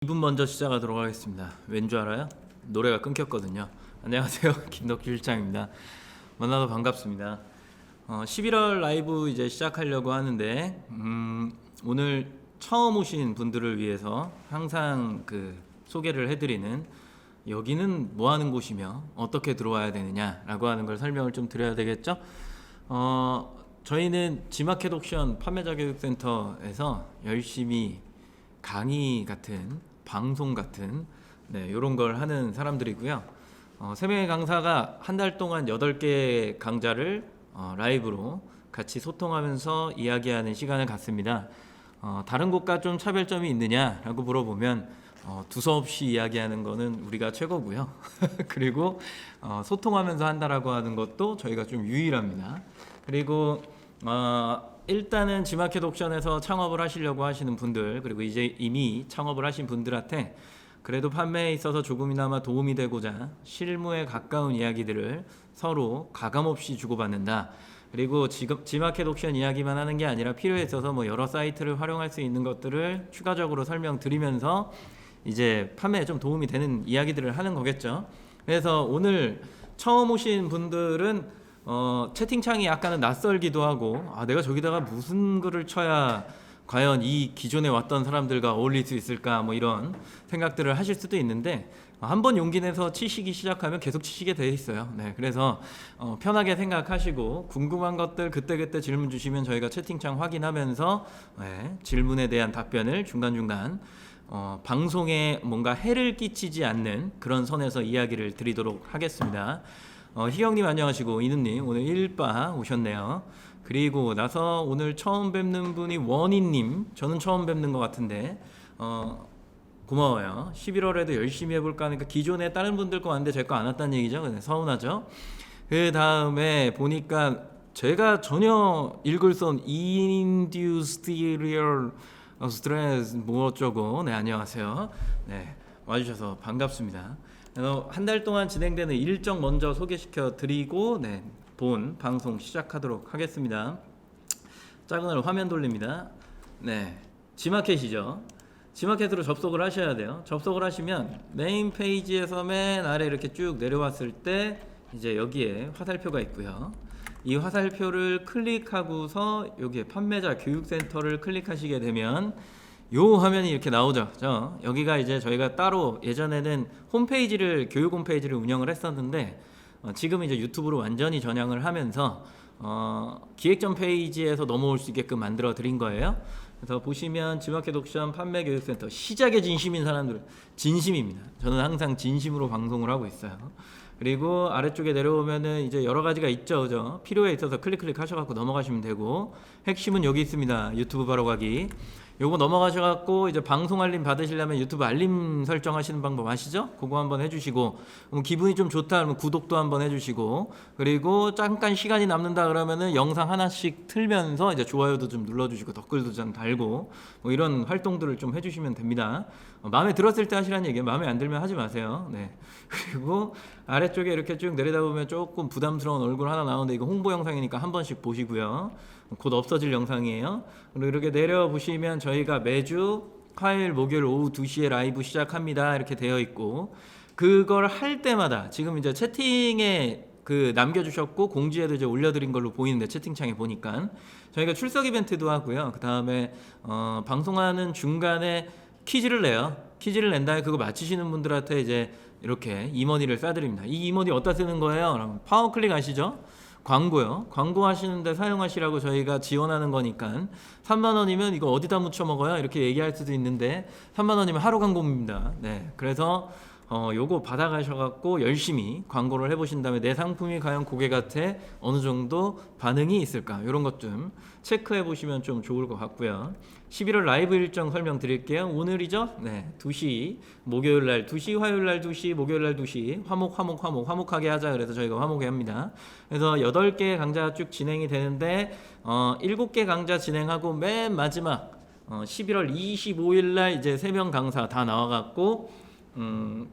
2분 먼저 시작하도록 하겠습니다. 왠 줄 알아요? 노래가 끊겼거든요. 안녕하세요. 김덕기 실장입니다. 만나서 반갑습니다. 11월 라이브 이제 시작하려고 하는데 오늘 처음 오신 분들을 위해서 항상 소개를 해드리는 여기는 뭐 하는 곳이며 어떻게 들어와야 되느냐라고 하는 걸 설명을 좀 드려야 되겠죠? 저희는 지마켓 옥션 판매자 교육센터에서 열심히 강의 같은 방송 같은 이런 걸 하는 사람들이고요. 3명의 강사가 한 달 동안 8개 강좌를 라이브로 같이 소통하면서 이야기하는 시간을 갖습니다. 다른 곳과 좀 차별점이 있느냐라고 물어보면 두서없이 이야기하는 거는 우리가 최고고요. 그리고 소통하면서 한다라고 하는 것도 저희가 좀 유일합니다. 그리고 일단은 지마켓 옥션에서 창업을 하시려고 하시는 분들, 그리고 이제 이미 창업을 하신 분들한테 그래도 판매에 있어서 조금이나마 도움이 되고자 실무에 가까운 이야기들을 서로 가감없이 주고받는다. 그리고 지금 지마켓 옥션 이야기만 하는 게 아니라 필요에 있어서 뭐 여러 사이트를 활용할 수 있는 것들을 추가적으로 설명드리면서 이제 판매에 좀 도움이 되는 이야기들을 하는 거겠죠. 그래서 오늘 처음 오신 분들은 채팅창이 약간은 낯설기도 하고 내가 저기다가 무슨 글을 쳐야 과연 이 기존에 왔던 사람들과 어울릴 수 있을까 뭐 이런 생각들을 하실 수도 있는데 한번 용기 내서 치시기 시작하면 계속 치시게 돼 있어요. 그래서 편하게 생각하시고 궁금한 것들 그때그때 질문 주시면 저희가 채팅창 확인하면서 질문에 대한 답변을 중간중간 방송에 뭔가 해를 끼치지 않는 그런 선에서 이야기를 드리도록 하겠습니다. 희경님 안녕하시고, 이누님 오늘 1바 오셨네요. 그리고 나서 오늘 처음 뵙는 분이 원희님, 저는 처음 뵙는 것 같은데 고마워요. 11월에도 열심히 해볼까 하니까 기존에 다른 분들 거 왔는데 제 거 안 왔다는 얘기죠. 서운하죠. 그 다음에 보니까 제가 전혀 읽을 수 없는 Industrial Stress 뭐 어쩌고. 안녕하세요. 와주셔서 반갑습니다. 한 달 동안 진행되는 일정 먼저 소개시켜 드리고 본 방송 시작하도록 하겠습니다. 작은 을 화면 돌립니다. 지마켓이죠. 지마켓으로 접속을 하셔야 돼요. 접속을 하시면 메인 페이지에서 맨 아래 이렇게 쭉 내려왔을 때 이제 여기에 화살표가 있고요. 이 화살표를 클릭하고서 여기에 판매자 교육센터를 클릭하시게 되면 요 화면이 이렇게 나오죠. 여기가 이제 저희가 따로 예전에는 홈페이지를 교육 홈페이지를 운영을 했었는데 지금 이제 유튜브로 완전히 전향을 하면서 기획전 페이지에서 넘어올 수 있게끔 만들어 드린 거예요. 그래서 보시면 지마켓 옥션 판매 교육센터 시작에 진심인 사람들 진심입니다. 저는 항상 진심으로 방송을 하고 있어요. 그리고 아래쪽에 내려오면은 이제 여러 가지가 있죠, 그죠? 필요에 있어서 클릭하셔갖고 넘어가시면 되고, 핵심은 여기 있습니다. 유튜브 바로 가기. 요거 넘어가셔갖고 이제 방송 알림 받으시려면 유튜브 알림 설정하시는 방법 아시죠? 그거 한번 해주시고, 기분이 좀 좋다 그러면 구독도 한번 해주시고, 그리고 잠깐 시간이 남는다 그러면은 영상 하나씩 틀면서 이제 좋아요도 좀 눌러주시고 댓글도 좀 달고 뭐 이런 활동들을 좀 해주시면 됩니다. 마음에 들었을 때 하시라는 얘기예요. 마음에 안 들면 하지 마세요. 그리고 아래쪽에 이렇게 쭉 내려다 보면 조금 부담스러운 얼굴 하나 나오는데 이거 홍보 영상이니까 한 번씩 보시고요. 곧 없어질 영상이에요. 그리고 이렇게 내려 보시면 저희가 매주 화요일 목요일 오후 2시에 라이브 시작합니다 이렇게 되어 있고, 그걸 할 때마다 지금 이제 채팅에 남겨주셨고 공지에도 이제 올려드린 걸로 보이는데, 채팅창에 보니까 저희가 출석 이벤트도 하고요. 그 다음에 방송하는 중간에 퀴즈를 내요. 퀴즈를 낸 다음에 그거 맞히시는 분들한테 이제 이렇게 이머니를 싸드립니다. 이 이머니 어디다 쓰는 거예요? 그럼 파워클릭 아시죠? 광고요. 광고 하시는데 사용하시라고 저희가 지원하는 거니까 3만 원이면 이거 어디다 묻혀 먹어요? 이렇게 얘기할 수도 있는데 3만 원이면 하루 광고입니다. 그래서 요거 받아가셔갖고 열심히 광고를 해보신 다음에 내 상품이 과연 고객한테 어느 정도 반응이 있을까, 이런 것 좀 체크해 보시면 좀 좋을 것 같고요. 11월 라이브 일정 설명드릴게요. 오늘이죠? 2시 목요일날 2시, 화요일날 2시, 목요일날 2시 화목하게 하자 그래서 저희가 화목에 합니다. 그래서 8개 강좌 쭉 진행이 되는데 7개 강좌 진행하고 맨 마지막 11월 25일날 이제 3명 강사 다 나와갖고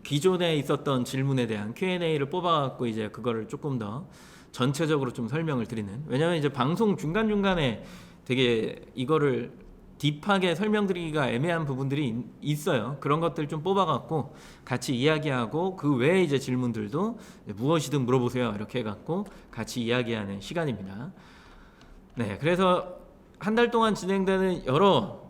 기존에 있었던 질문에 대한 Q&A를 뽑아갖고 이제 그거를 조금 더 전체적으로 좀 설명을 드리는, 왜냐면 이제 방송 중간중간에 되게 이거를 딥하게 설명드리기가 애매한 부분들이 있어요. 그런 것들 좀 뽑아갖고 같이 이야기하고 그 외에 이제 질문들도 무엇이든 물어보세요. 이렇게 해갖고 같이 이야기하는 시간입니다. 네, 그래서 한 달 동안 진행되는 여러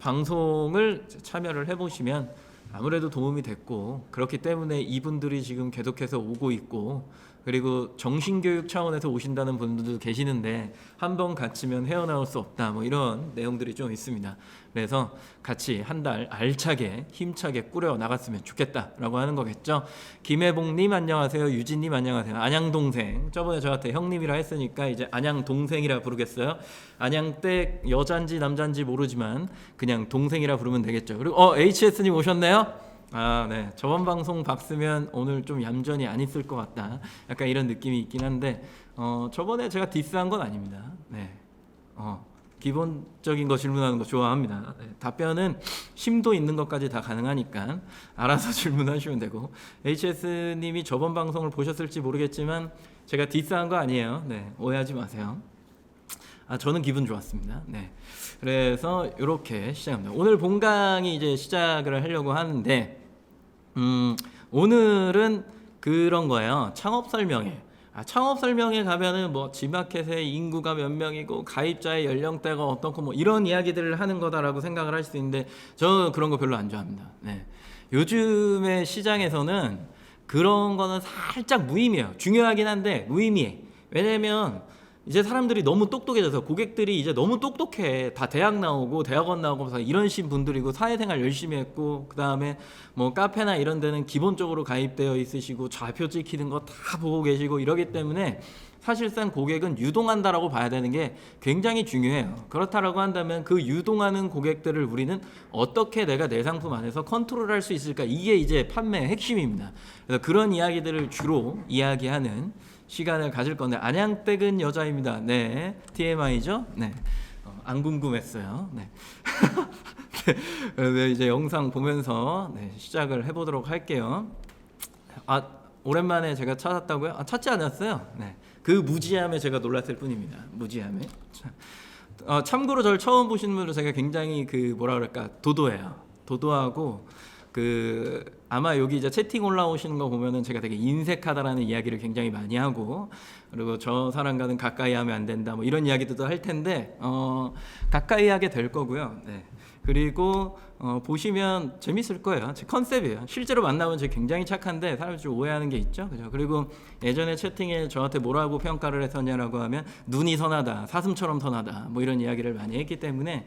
방송을 참여를 해보시면 아무래도 도움이 됐고, 그렇기 때문에 이분들이 지금 계속해서 오고 있고, 그리고 정신교육 차원에서 오신다는 분들도 계시는데 한 번 갇히면 헤어나올 수 없다, 뭐 이런 내용들이 좀 있습니다. 그래서 같이 한 달 알차게 힘차게 꾸려 나갔으면 좋겠다라고 하는 거겠죠. 김혜봉님 안녕하세요. 유진님 안녕하세요. 안양동생, 저번에 저한테 형님이라 했으니까 이제 안양동생이라 부르겠어요. 안양댁 여잔지 남잔지 모르지만 그냥 동생이라 부르면 되겠죠. 그리고 HS님 오셨네요. 아, 네. 저번 방송 봤으면 오늘 좀 얌전히 안 있을 것 같다. 약간 이런 느낌이 있긴 한데, 저번에 제가 디스한 건 아닙니다. 네. 기본적인 거 질문하는 거 좋아합니다. 네. 답변은 심도 있는 것까지 다 가능하니까 알아서 질문하시면 되고, HS님이 저번 방송을 보셨을지 모르겠지만 제가 디스한 거 아니에요. 네. 오해하지 마세요. 저는 기분 좋았습니다. 네. 그래서 이렇게 시작합니다. 오늘 본강이 이제 시작을 하려고 하는데, 오늘은 그런 거예요. 창업 설명회. 창업 설명회 가면은 뭐 지마켓의 인구가 몇 명이고 가입자의 연령대가 어떻고 뭐 이런 이야기들을 하는 거다라고 생각을 할 수 있는데, 저는 그런 거 별로 안 좋아합니다. 네. 요즘의 시장에서는 그런 거는 살짝 무의미해요. 중요하긴 한데 무의미해. 왜냐면 이제 사람들이 너무 똑똑해져서, 고객들이 이제 너무 똑똑해. 다 대학 나오고 대학원 나오고 이런 분들이고 사회생활 열심히 했고, 그 다음에 뭐 카페나 이런 데는 기본적으로 가입되어 있으시고 좌표 찍히는 거 다 보고 계시고 이러기 때문에 사실상 고객은 유동한다라고 봐야 되는 게 굉장히 중요해요. 그렇다라고 한다면 그 유동하는 고객들을 우리는 어떻게 내가 내 상품 안에서 컨트롤할 수 있을까, 이게 이제 판매의 핵심입니다. 그래서 그런 이야기들을 주로 이야기하는 시간을 가질 건데, 안양댁은 여자입니다. 네, TMI죠. 네, 안 궁금했어요. 네. 네, 이제 영상 보면서 시작을 해보도록 할게요. 오랜만에 제가 찾았다고요? 찾지 않았어요. 네, 그 무지함에 제가 놀랐을 뿐입니다. 무지함에. 참고로 저를 처음 보시는 분들은 제가 굉장히 뭐라 그럴까, 도도해요. 도도하고 아마 여기 이제 채팅 올라오시는 거 보면은 제가 되게 인색하다라는 이야기를 굉장히 많이 하고, 그리고 저 사람과는 가까이 하면 안 된다 뭐 이런 이야기도 할 텐데, 가까이 하게 될 거고요. 네. 그리고 보시면 재밌을 거예요. 제 컨셉이에요. 실제로 만나면 제가 굉장히 착한데 사람들이 좀 오해하는 게 있죠. 그죠? 그리고 예전에 채팅에 저한테 뭐라고 평가를 했었냐라고 하면 눈이 선하다, 사슴처럼 선하다, 뭐 이런 이야기를 많이 했기 때문에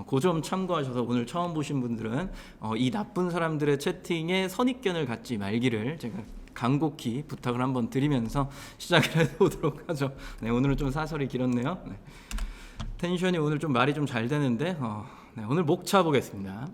그 점 참고하셔서 오늘 처음 보신 분들은 이 나쁜 사람들의 채팅에 선입견을 갖지 말기를 제가 간곡히 부탁을 한번 드리면서 시작을 해보도록 하죠. 네, 오늘은 좀 사설이 길었네요. 네. 텐션이 오늘 좀 말이 좀 잘 되는데, 네, 오늘 목차 보겠습니다.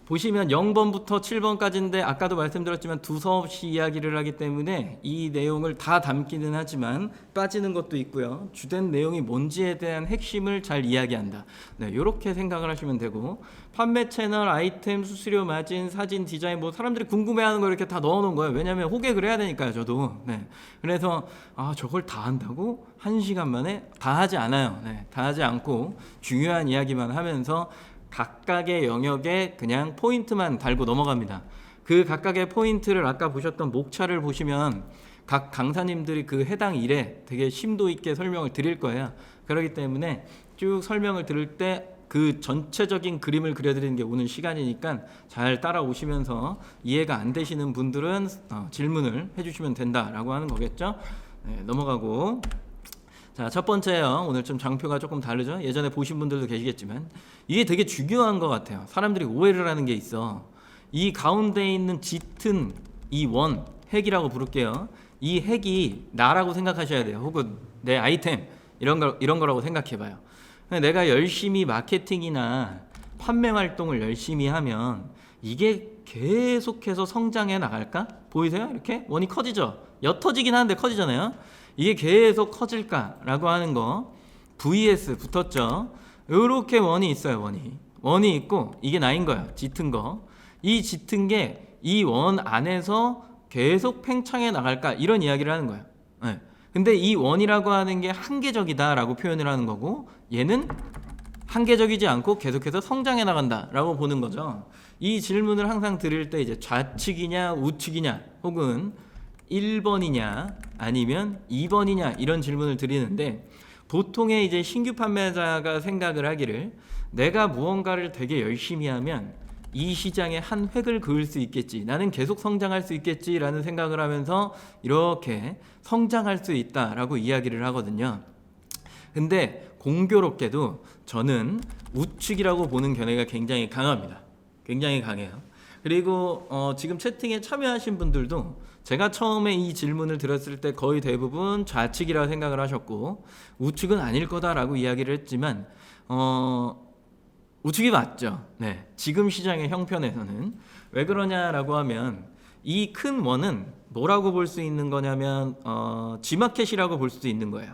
보시면 0번부터 7번까지인데 아까도 말씀드렸지만 두서없이 이야기를 하기 때문에 이 내용을 다 담기는 하지만 빠지는 것도 있고요. 주된 내용이 뭔지에 대한 핵심을 잘 이야기한다. 네, 이렇게 생각을 하시면 되고, 판매 채널, 아이템, 수수료, 마진, 사진, 디자인, 뭐 사람들이 궁금해하는 거 이렇게 다 넣어놓은 거예요. 왜냐하면 호객을 해야 되니까요, 저도. 네, 그래서 저걸 다 한다고? 1시간 만에? 다 하지 않아요. 네, 다 하지 않고 중요한 이야기만 하면서 각각의 영역에 그냥 포인트만 달고 넘어갑니다. 그 각각의 포인트를 아까 보셨던 목차를 보시면 각 강사님들이 그 해당 일에 되게 심도 있게 설명을 드릴 거예요. 그렇기 때문에 쭉 설명을 들을 때 그 전체적인 그림을 그려드리는 게 오늘 시간이니까 잘 따라오시면서 이해가 안 되시는 분들은 질문을 해주시면 된다라고 하는 거겠죠. 네, 넘어가고, 자, 첫 번째요. 오늘 좀 장표가 조금 다르죠. 예전에 보신 분들도 계시겠지만 이게 되게 중요한 것 같아요. 사람들이 오해를 하는 게 있어. 이 가운데 있는 짙은 이 원, 핵이라고 부를게요. 이 핵이 나라고 생각하셔야 돼요. 혹은 내 아이템 이런 거라고 생각해봐요. 내가 열심히 마케팅이나 판매 활동을 열심히 하면 이게 계속해서 성장해 나갈까? 보이세요? 이렇게 원이 커지죠. 옅어지긴 하는데 커지잖아요. 이게 계속 커질까라고 하는 거, VS 붙었죠. 이렇게 원이 있어요. 원이 있고 이게 나인 거예요. 짙은 거. 이 짙은 게 이 원 안에서 계속 팽창해 나갈까, 이런 이야기를 하는 거예요. 네. 근데 이 원이라고 하는 게 한계적이다라고 표현을 하는 거고, 얘는 한계적이지 않고 계속해서 성장해 나간다라고 보는 거죠. 이 질문을 항상 드릴 때 이제 좌측이냐 우측이냐 혹은 1번이냐 아니면 2번이냐 이런 질문을 드리는데, 보통의 이제 신규 판매자가 생각을 하기를 내가 무언가를 되게 열심히 하면 이 시장에 한 획을 그을 수 있겠지, 나는 계속 성장할 수 있겠지라는 생각을 하면서 이렇게 성장할 수 있다라고 이야기를 하거든요. 근데 공교롭게도 저는 우측이라고 보는 견해가 굉장히 강합니다. 굉장히 강해요. 그리고 지금 채팅에 참여하신 분들도 제가 처음에 이 질문을 드렸을 때 거의 대부분 좌측이라고 생각을 하셨고 우측은 아닐 거다라고 이야기를 했지만 우측이 맞죠. 네, 지금 시장의 형편에서는. 왜 그러냐라고 하면 이 큰 원은 뭐라고 볼 수 있는 거냐면 G마켓이라고 볼 수도 있는 거예요.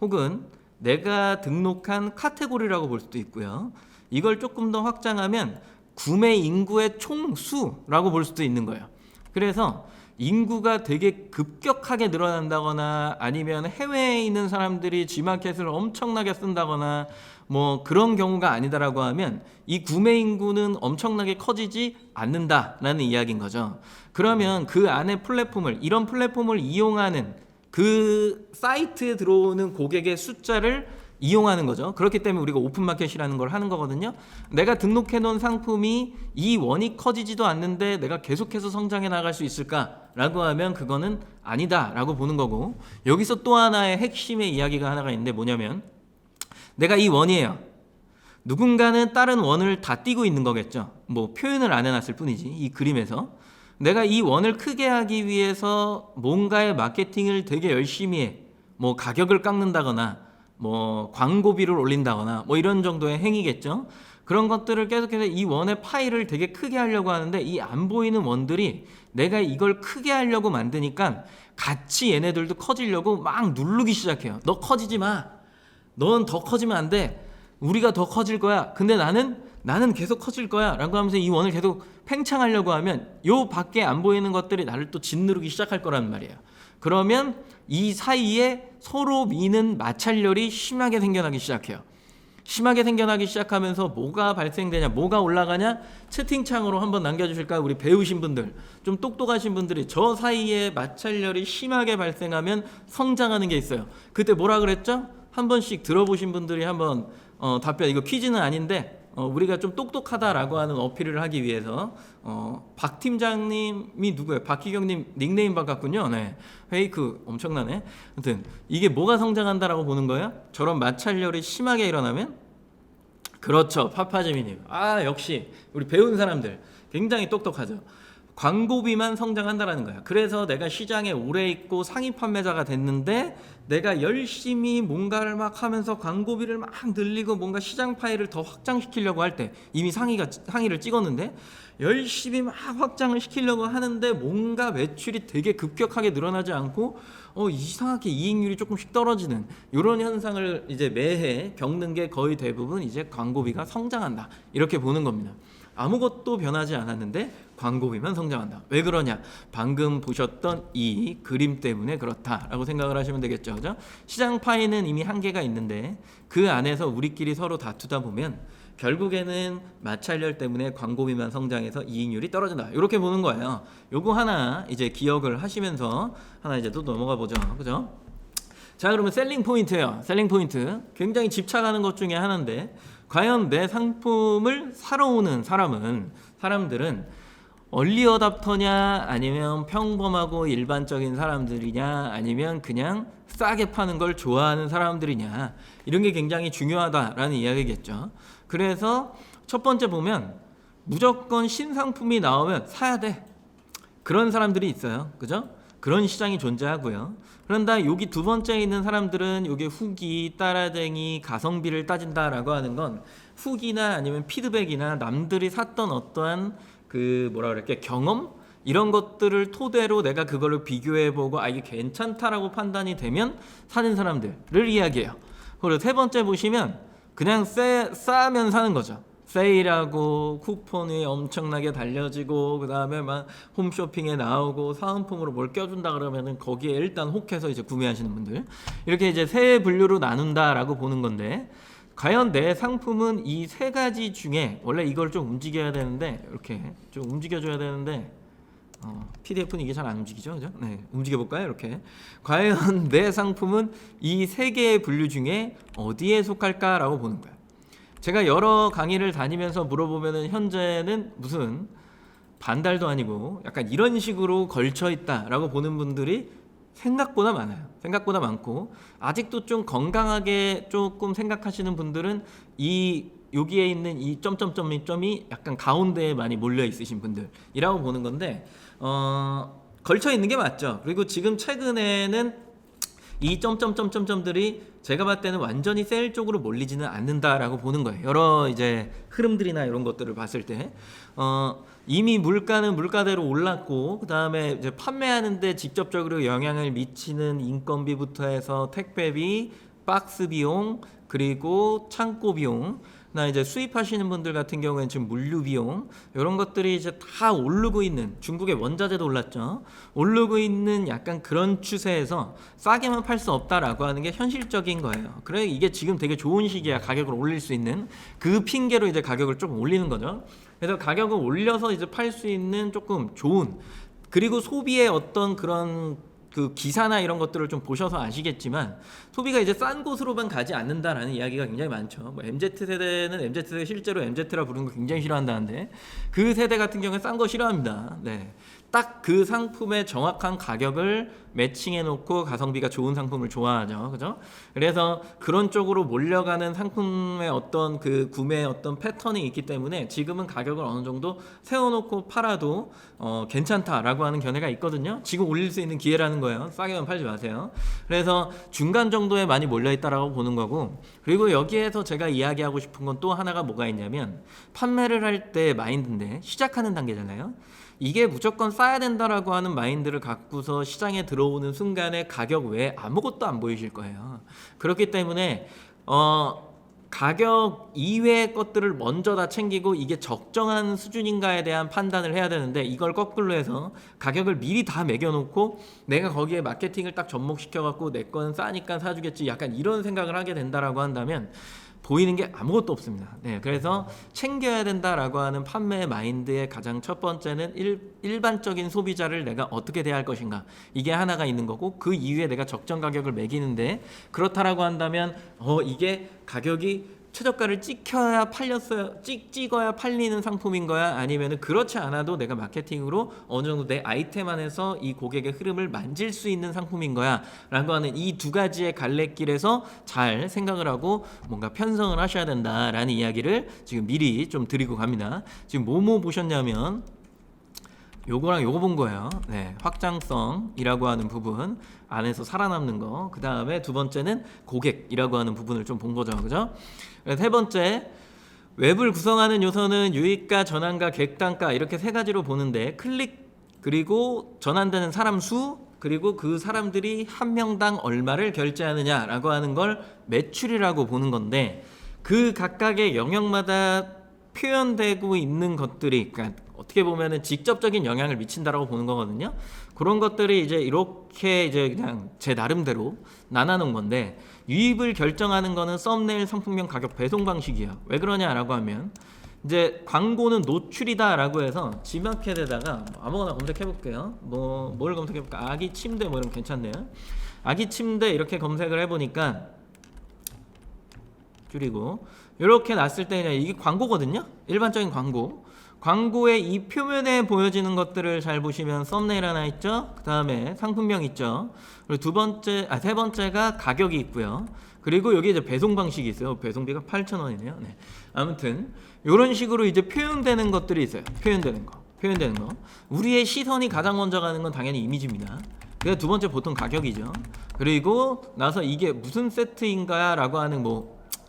혹은 내가 등록한 카테고리라고 볼 수도 있고요. 이걸 조금 더 확장하면 구매 인구의 총수라고 볼 수도 있는 거예요. 그래서 인구가 되게 급격하게 늘어난다거나 아니면 해외에 있는 사람들이 G마켓을 엄청나게 쓴다거나 뭐 그런 경우가 아니다라고 하면 이 구매 인구는 엄청나게 커지지 않는다라는 이야기인 거죠. 그러면 그 안에 플랫폼을, 이런 플랫폼을 이용하는 그 사이트에 들어오는 고객의 숫자를 이용하는 거죠. 그렇기 때문에 우리가 오픈마켓이라는 걸 하는 거거든요. 내가 등록해 놓은 상품이 이 원이 커지지도 않는데 내가 계속해서 성장해 나갈 수 있을까라고 하면 그거는 아니다라고 보는 거고, 여기서 또 하나의 핵심의 이야기가 하나가 있는데 뭐냐면 내가 이 원이에요. 누군가는 다른 원을 다 띄고 있는 거겠죠. 뭐 표현을 안 해놨을 뿐이지 이 그림에서. 내가 이 원을 크게 하기 위해서 뭔가의 마케팅을 되게 열심히 해. 뭐 가격을 깎는다거나 뭐 광고비를 올린다거나 뭐 이런 정도의 행위겠죠. 그런 것들을 계속해서 이 원의 파일을 되게 크게 하려고 하는데 이 안 보이는 원들이 내가 이걸 크게 하려고 만드니까 같이 얘네들도 커지려고 막 누르기 시작해요. 너 커지지 마. 넌 더 커지면 안 돼. 우리가 더 커질 거야. 근데 나는 계속 커질 거야 라고 하면서 이 원을 계속 팽창하려고 하면 요 밖에 안 보이는 것들이 나를 또 짓누르기 시작할 거란 말이에요. 그러면 이 사이에 서로 미는 마찰열이 심하게 생겨나기 시작해요. 심하게 생겨나기 시작하면서 뭐가 발생되냐, 뭐가 올라가냐, 채팅창으로 한번 남겨주실까요? 우리 배우신 분들, 좀 똑똑하신 분들이 저 사이에 마찰열이 심하게 발생하면 성장하는 게 있어요. 그때 뭐라 그랬죠? 한 번씩 들어보신 분들이 한번 답변, 이거 퀴즈는 아닌데 우리가 좀 똑똑하다라고 하는 어필을 하기 위해서 박 팀장님이 누구예요? 박희경님 닉네임 바꿨군요. 네, 페이크 엄청나네. 아무튼 이게 뭐가 성장한다라고 보는 거예요? 저런 마찰열이 심하게 일어나면? 그렇죠, 파파제미님. 아, 역시 우리 배운 사람들 굉장히 똑똑하죠. 광고비만 성장한다라는 거야. 그래서 내가 시장에 오래 있고 상위 판매자가 됐는데 내가 열심히 뭔가를 막 하면서 광고비를 막 늘리고 뭔가 시장 파일을 더 확장시키려고 할 때, 이미 상위를 찍었는데 열심히 막 확장을 시키려고 하는데 뭔가 매출이 되게 급격하게 늘어나지 않고 이상하게 이익률이 조금씩 떨어지는 이런 현상을 이제 매해 겪는 게 거의 대부분 이제 광고비가 성장한다, 이렇게 보는 겁니다. 아무것도 변하지 않았는데 광고비만 성장한다. 왜 그러냐? 방금 보셨던 이 그림 때문에 그렇다라고 생각을 하시면 되겠죠. 그죠? 시장 파이는 이미 한계가 있는데 그 안에서 우리끼리 서로 다투다 보면 결국에는 마찰열 때문에 광고비만 성장해서 이익률이 떨어진다, 이렇게 보는 거예요. 요거 하나 이제 기억을 하시면서 하나 이제 또 넘어가 보죠. 그죠? 자, 그러면 셀링 포인트예요. 셀링 포인트. 굉장히 집착하는 것 중에 하나인데, 과연 내 상품을 사러 오는 사람들은 얼리 어답터냐 아니면 평범하고 일반적인 사람들이냐 아니면 그냥 싸게 파는 걸 좋아하는 사람들이냐, 이런 게 굉장히 중요하다라는 이야기겠죠. 그래서 첫 번째 보면 무조건 신상품이 나오면 사야 돼, 그런 사람들이 있어요. 그죠? 그런 시장이 존재하고요. 그런데 여기 두 번째에 있는 사람들은 여기 후기, 따라쟁이, 가성비를 따진다라고 하는 건 후기나 아니면 피드백이나 남들이 샀던 어떠한 그 뭐라 그럴게, 경험, 이런 것들을 토대로 내가 그거를 비교해보고 이게 괜찮다라고 판단이 되면 사는 사람들을 이야기해요. 그리고 세 번째 보시면 그냥 싸면 사는 거죠. 세일하고 쿠폰이 엄청나게 달려지고 그 다음에 막 홈쇼핑에 나오고 사은품으로 뭘 껴준다 그러면은 거기에 일단 혹해서 이제 구매하시는 분들, 이렇게 이제 세 분류로 나눈다라고 보는 건데, 과연 내 상품은 이 세 가지 중에 원래 이걸 좀 움직여야 되는데 이렇게 좀 움직여줘야 되는데 PDF는 이게 잘 안 움직이죠, 그죠? 네, 움직여 볼까요? 이렇게 과연 내 상품은 이 세 개의 분류 중에 어디에 속할까라고 보는 거예요. 제가 여러 강의를 다니면서 물어보면은 현재는 무슨 반달도 아니고 약간 이런 식으로 걸쳐 있다라고 보는 분들이 생각보다 많아요. 생각보다 많고 아직도 좀 건강하게 조금 생각하시는 분들은 이 여기에 있는 이 점점점이 약간 가운데에 많이 몰려 있으신 분들이라고 보는 건데 걸쳐 있는 게 맞죠. 그리고 지금 최근에는 이 점점점점점들이 제가 봤을 때는 완전히 셀 쪽으로 몰리지는 않는다라고 보는 거예요. 여러 이제 흐름들이나 이런 것들을 봤을 때 이미 물가는 물가대로 올랐고 그 다음에 이제 판매하는데 직접적으로 영향을 미치는 인건비부터 해서 택배비, 박스 비용, 그리고 창고 비용, 나 이제 수입하시는 분들 같은 경우에는 지금 물류 비용 이런 것들이 이제 다 오르고 있는, 중국의 원자재도 올랐죠. 오르고 있는 약간 그런 추세에서 싸게만 팔 수 없다라고 하는 게 현실적인 거예요. 그래 이게 지금 되게 좋은 시기야. 가격을 올릴 수 있는 그 핑계로 이제 가격을 조금 올리는 거죠. 그래서 가격을 올려서 이제 팔 수 있는 조금 좋은, 그리고 소비의 어떤 그런 그 기사나 이런 것들을 좀 보셔서 아시겠지만 소비가 이제 싼 곳으로만 가지 않는다라는 이야기가 굉장히 많죠. 뭐 MZ세대는 MZ세대 실제로 MZ라 부르는 거 굉장히 싫어한다는데 그 세대 같은 경우에 싼 거 싫어합니다. 네. 딱 그 상품의 정확한 가격을 매칭해 놓고 가성비가 좋은 상품을 좋아하죠. 그죠? 그래서 그런 쪽으로 몰려가는 상품의 어떤 그 구매의 어떤 패턴이 있기 때문에 지금은 가격을 어느 정도 세워놓고 팔아도 괜찮다라고 하는 견해가 있거든요. 지금 올릴 수 있는 기회라는 거예요. 싸게만 팔지 마세요. 그래서 중간 정도에 많이 몰려 있다라고 보는 거고, 그리고 여기에서 제가 이야기하고 싶은 건 또 하나가 뭐가 있냐면 판매를 할 때 마인드인데 시작하는 단계잖아요. 이게 무조건 싸야 된다라고 하는 마인드를 갖고서 시장에 들어오는 순간에 가격 외에 아무것도 안 보이실 거예요. 그렇기 때문에 가격 이외의 것들을 먼저 다 챙기고 이게 적정한 수준인가에 대한 판단을 해야 되는데 이걸 거꾸로 해서 가격을 미리 다 매겨놓고 내가 거기에 마케팅을 딱 접목시켜 갖고 내 건 싸니까 사주겠지, 약간 이런 생각을 하게 된다라고 한다면 보이는 게 아무것도 없습니다. 네, 그래서 챙겨야 된다라고 하는 판매 마인드의 가장 첫 번째는 일반적인 소비자를 내가 어떻게 대할 것인가, 이게 하나가 있는 거고, 그 이후에 내가 적정 가격을 매기는데 그렇다라고 한다면 이게 가격이 최저가를 찍어야 팔리는 상품인 거야, 아니면은 그렇지 않아도 내가 마케팅으로 어느 정도 내 아이템 안에서 이 고객의 흐름을 만질 수 있는 상품인 거야 라고 하는 이 두 가지의 갈래길에서 잘 생각을 하고 뭔가 편성을 하셔야 된다라는 이야기를 지금 미리 좀 드리고 갑니다. 지금 뭐뭐 보셨냐면 요거랑 요거 본 거예요. 네, 확장성이라고 하는 부분 안에서 살아남는 거. 그 다음에 두 번째는 고객이라고 하는 부분을 좀 본 거죠, 그죠? 세 번째, 웹을 구성하는 요소는 유입가, 전환가, 객단가 이렇게 세 가지로 보는데 클릭, 그리고 전환되는 사람 수, 그리고 그 사람들이 한 명당 얼마를 결제하느냐라고 하는 걸 매출이라고 보는 건데, 그 각각의 영역마다 표현되고 있는 것들이, 그러니까 어떻게 보면은 직접적인 영향을 미친다라고 보는 거거든요. 그런 것들이 이제 이렇게 이제 그냥 제 나름대로 나눠놓은 건데, 유입을 결정하는 거는 썸네일, 상품명, 가격, 배송 방식이에요. 왜 그러냐라고 하면 이제 광고는 노출이다라고 해서 지마켓에다가 아무거나 검색해 볼게요. 뭘 검색해 볼까? 아기 침대 뭐 이런 거 괜찮네요. 아기 침대 이렇게 검색을 해보니까 줄이고 이렇게 놨을 때 그냥 이게 광고거든요. 일반적인 광고. 광고의 이 표면에 보여지는 것들을 잘 보시면 썸네일 하나 있죠. 그 다음에 상품명 있죠. 그리고 세 번째가 가격이 있고요. 그리고 여기 이제 배송 방식이 있어요. 배송비가 8,000원이네요. 네. 아무튼 이런 식으로 이제 표현되는 것들이 있어요. 표현되는 거. 우리의 시선이 가장 먼저 가는 건 당연히 이미지입니다. 그래서 두 번째 보통 가격이죠. 그리고 나서 이게 무슨 세트인가라고 하는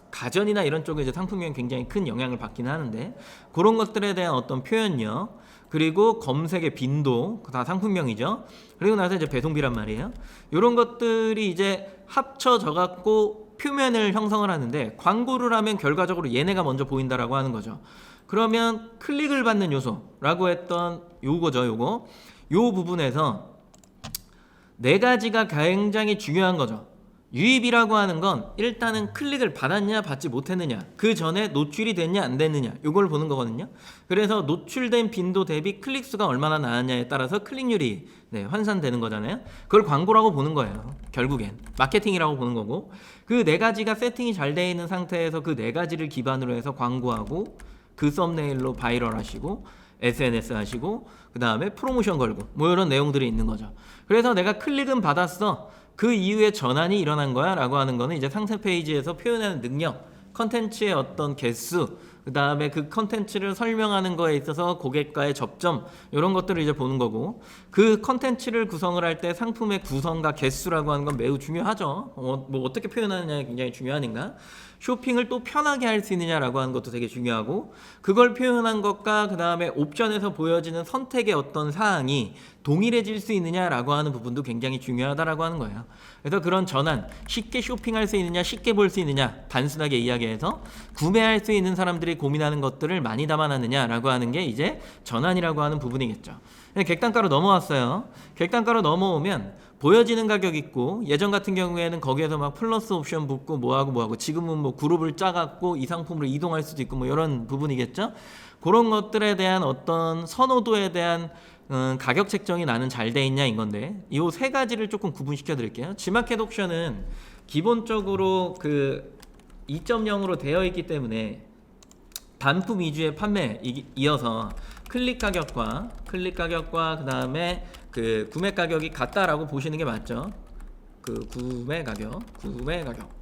가전이나 이런 쪽에 이제 상품명이 굉장히 큰 영향을 받긴 하는데, 그런 것들에 대한 어떤 표현력, 그리고 검색의 빈도, 다 상품명이죠. 그리고 나서 이제 배송비란 말이에요. 이런 것들이 이제 합쳐져 갖고 표면을 형성을 하는데, 광고를 하면 결과적으로 얘네가 먼저 보인다라고 하는 거죠. 그러면 클릭을 받는 요소라고 했던 요거죠. 요 부분에서 네 가지가 굉장히 중요한 거죠. 유입이라고 하는 건 일단은 클릭을 받았냐 받지 못했느냐, 그 전에 노출이 됐냐 안 됐느냐, 이걸 보는 거거든요. 그래서 노출된 빈도 대비 클릭 수가 얼마나 나왔냐에 따라서 클릭률이 환산되는 거잖아요. 그걸 광고라고 보는 거예요. 결국엔 마케팅이라고 보는 거고, 그 네 가지가 세팅이 잘 돼 있는 상태에서 그 네 가지를 기반으로 해서 광고하고, 그 썸네일로 바이럴 하시고, SNS 하시고, 그 다음에 프로모션 걸고, 뭐 이런 내용들이 있는 거죠. 그래서 내가 클릭은 받았어, 그 이후에 전환이 일어난 거야 라고 하는 거는 이제 상세 페이지에서 표현하는 능력, 컨텐츠의 어떤 개수, 그 다음에 그 컨텐츠를 설명하는 거에 있어서 고객과의 접점, 이런 것들을 이제 보는 거고, 그 컨텐츠를 구성을 할 때 상품의 구성과 개수라고 하는 건 매우 중요하죠. 뭐 어떻게 표현하느냐 굉장히 중요하니까. 쇼핑을 또 편하게 할 수 있느냐라고 하는 것도 되게 중요하고, 그걸 표현한 것과 그 다음에 옵션에서 보여지는 선택의 어떤 사항이 동일해질 수 있느냐라고 하는 부분도 굉장히 중요하다라고 하는 거예요. 그래서 그런 전환, 쉽게 쇼핑할 수 있느냐, 쉽게 볼 수 있느냐, 단순하게 이야기해서 구매할 수 있는 사람들이 고민하는 것들을 많이 담아놨느냐라고 하는 게 이제 전환이라고 하는 부분이겠죠. 객단가로 넘어왔어요. 객단가로 넘어오면 보여지는 가격 있고, 예전 같은 경우에는 거기에서 막 플러스 옵션 붙고 뭐하고 지금은 뭐 그룹을 짜갖고 이 상품으로 이동할 수도 있고 뭐 이런 부분이겠죠. 그런 것들에 대한 어떤 선호도에 대한 가격 책정이 나는 잘 돼 있냐인 건데, 이 세 가지를 조금 구분시켜 드릴게요. G마켓 옥션은 기본적으로 그 2.0으로 되어 있기 때문에 단품 위주의 판매 이어서 클릭 가격과 그 다음에 그 구매 가격이 같다라고 보시는 게 맞죠. 그 구매 가격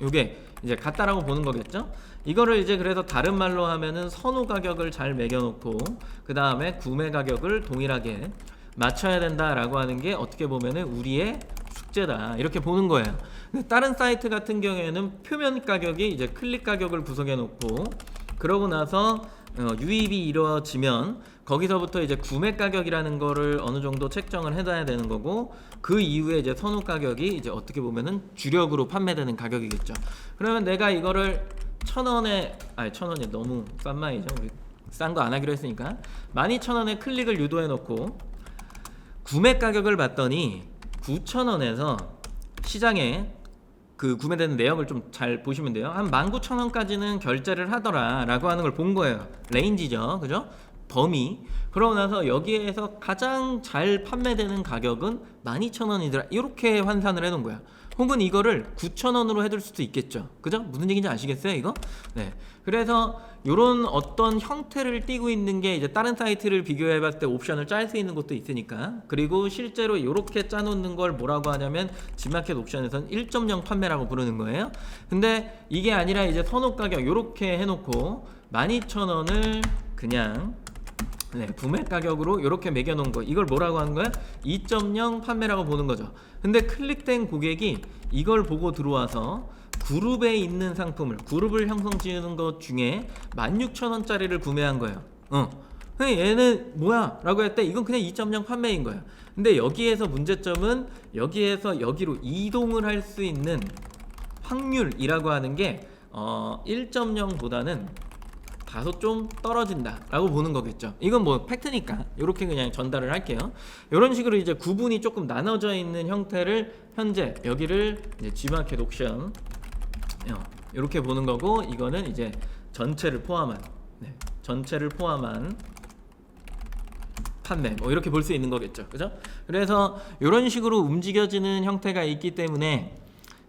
요게 이제 같다라고 보는 거겠죠. 이거를 이제 그래서 다른 말로 하면은 선호 가격을 잘 매겨놓고 그 다음에 구매 가격을 동일하게 맞춰야 된다라고 하는 게 어떻게 보면은 우리의 숙제다, 이렇게 보는 거예요. 근데 다른 사이트 같은 경우에는 표면 가격이 이제 클릭 가격을 구성해 놓고, 그러고 나서 유입이 이루어지면 거기서부터 이제 구매 가격이라는 거를 어느 정도 책정을 해둬야 되는 거고, 그 이후에 이제 선호 가격이 이제 어떻게 보면은 주력으로 판매되는 가격이겠죠. 그러면 내가 이거를 1,000원에, 아니 1,000원이 너무 싼 마이죠. 우리 싼 거 안 하기로 했으니까 12,000원에 클릭을 유도해 놓고 구매 가격을 봤더니 9,000원에서 시장에 그 구매되는 내역을 좀 잘 보시면 돼요. 한 19,000원까지는 결제를 하더라 라고 하는 걸 본 거예요. 레인지죠, 그죠? 범위. 그러고 나서 여기에서 가장 잘 판매되는 가격은 12,000원이더라, 이렇게 환산을 해놓은 거야. 혹은 이거를 9,000원으로 해둘 수도 있겠죠, 그죠? 무슨 얘기인지 아시겠어요 이거? 네. 그래서 이런 어떤 형태를 띠고 있는 게 이제 다른 사이트를 비교해 봤을 때 옵션을 짤 수 있는 것도 있으니까. 그리고 실제로 이렇게 짜놓는 걸 뭐라고 하냐면 G마켓 옵션에서는 1.0 판매라고 부르는 거예요. 근데 이게 아니라 이제 선호 가격 이렇게 해놓고 12,000원을 그냥 구매 가격으로 이렇게 매겨놓은 거, 이걸 뭐라고 하는 거야? 2.0 판매라고 보는 거죠. 근데 클릭된 고객이 이걸 보고 들어와서 그룹에 있는 상품을, 그룹을 형성지는 것 중에 16,000원짜리를 구매한 거예요. 얘는 뭐야? 라고 할 때 이건 그냥 2.0 판매인 거예요. 근데 여기에서 문제점은 여기에서 여기로 이동을 할 수 있는 확률이라고 하는 게 1.0보다는 다소 좀 떨어진다 라고 보는 거겠죠. 이건 뭐 팩트니까 이렇게 그냥 전달을 할게요. 이런 식으로 이제 구분이 조금 나눠져 있는 형태를 현재 여기를 이제 G마켓 옥션 이렇게 보는 거고, 이거는 이제 전체를 포함한 전체를 포함한 판매, 뭐 이렇게 볼 수 있는 거겠죠, 그죠? 그래서 이런 식으로 움직여지는 형태가 있기 때문에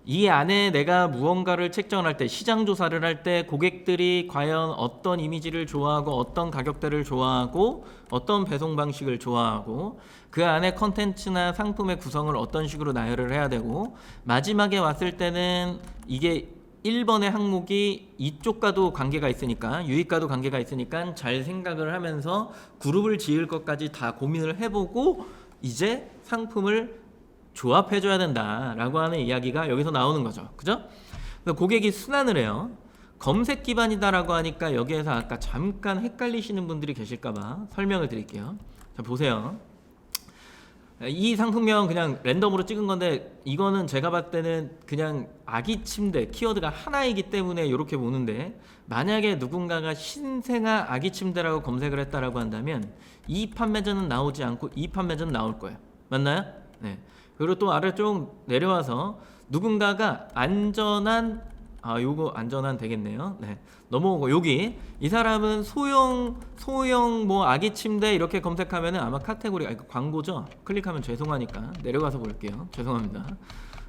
이 안에 내가 무언가를 책정할 때, 시장 조사를 할 때 고객들이 과연 어떤 이미지를 좋아하고 어떤 가격대를 좋아하고 어떤 배송 방식을 좋아하고 그 안에 컨텐츠나 상품의 구성을 어떤 식으로 나열을 해야 되고, 마지막에 왔을 때는 이게 1번의 항목이 이쪽과도 관계가 있으니까, 유입과도 관계가 있으니까 잘 생각을 하면서 그룹을 지을 것까지 다 고민을 해보고 이제 상품을 조합해줘야 된다라고 하는 이야기가 여기서 나오는 거죠, 그죠? 고객이 순환을 해요. 검색 기반이다라고 하니까 여기에서 아까 잠깐 헷갈리시는 분들이 계실까봐 설명을 드릴게요. 자, 보세요. 이 상품명 그냥 랜덤으로 찍은 건데, 이거는 제가 봤을 때는 그냥 아기 침대 키워드가 하나이기 때문에 이렇게 보는데, 만약에 누군가가 신생아 아기 침대라고 검색을 했다라고 한다면 이 판매자는 나오지 않고 이 판매자는 나올 거예요. 맞나요? 네. 그리고 또 아래쪽 내려와서 누군가가 안전한 요거 안전한 되겠네요. 네. 넘어오고 여기 이 사람은 소형 뭐 아기 침대 이렇게 검색하면은 아마 카테고리가 이거 광고죠. 클릭하면 죄송하니까 내려가서 볼게요. 죄송합니다.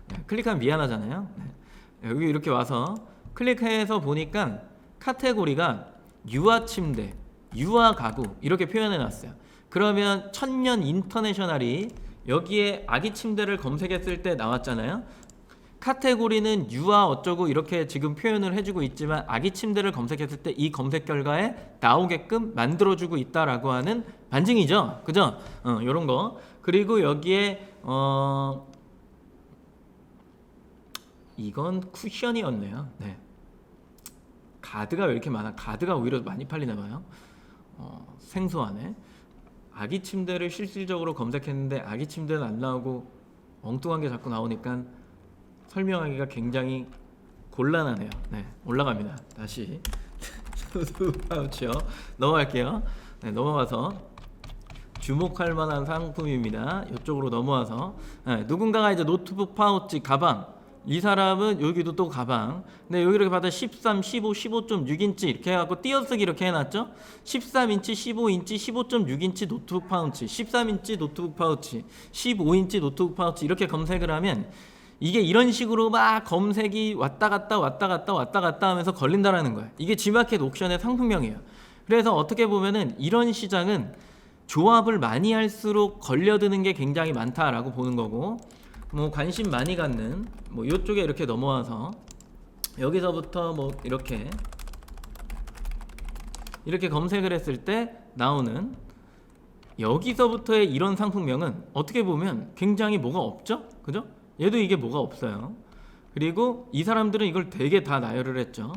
네. 클릭하면 미안하잖아요. 네. 여기 이렇게 와서 클릭해서 보니까 카테고리가 유아 침대, 유아 가구 이렇게 표현해 놨어요. 그러면 천년 인터내셔널이 여기에 아기 침대를 검색했을 때 나왔잖아요. 카테고리는 유아 어쩌고 이렇게 지금 표현을 해주고 있지만 아기 침대를 검색했을 때 이 검색 결과에 나오게끔 만들어주고 있다라고 하는 반증이죠. 그죠? 요런 거. 그리고 여기에 이건 쿠션이었네요. 네. 가드가 왜 이렇게 많아? 가드가 오히려 많이 팔리나 봐요. 생소하네. 아기 침대를 실질적으로 검색했는데 아기 침대는 안 나오고 엉뚱한 게 자꾸 나오니까 설명하기가 굉장히 곤란하네요. 네, 올라갑니다. 다시 파우치요. 넘어갈게요. 네, 넘어가서 주목할 만한 상품입니다. 이쪽으로 넘어와서 누군가가 이제 노트북 파우치 가방 이 사람은 여기도 또 가방. 근데 여기 이렇게 봐도 13, 15, 15.6인치 이렇게 해갖고 띄어쓰기 이렇게 해놨죠. 13인치, 15인치, 15.6인치 노트북 파우치, 13인치 노트북 파우치, 15인치 노트북 파우치 이렇게 검색을 하면 이게 이런 식으로 막 검색이 왔다 갔다 하면서 걸린다라는 거예요. 이게 G마켓 옥션의 상품명이에요. 그래서 어떻게 보면은 이런 시장은 조합을 많이 할수록 걸려드는 게 굉장히 많다라고 보는 거고, 뭐 관심 많이 갖는 뭐 이쪽에 이렇게 넘어와서 여기서부터 뭐 이렇게 검색을 했을 때 나오는 여기서부터의 이런 상품명은 어떻게 보면 굉장히 뭐가 없죠? 그죠? 얘도 이게 뭐가 없어요. 그리고 이 사람들은 이걸 되게 다 나열을 했죠.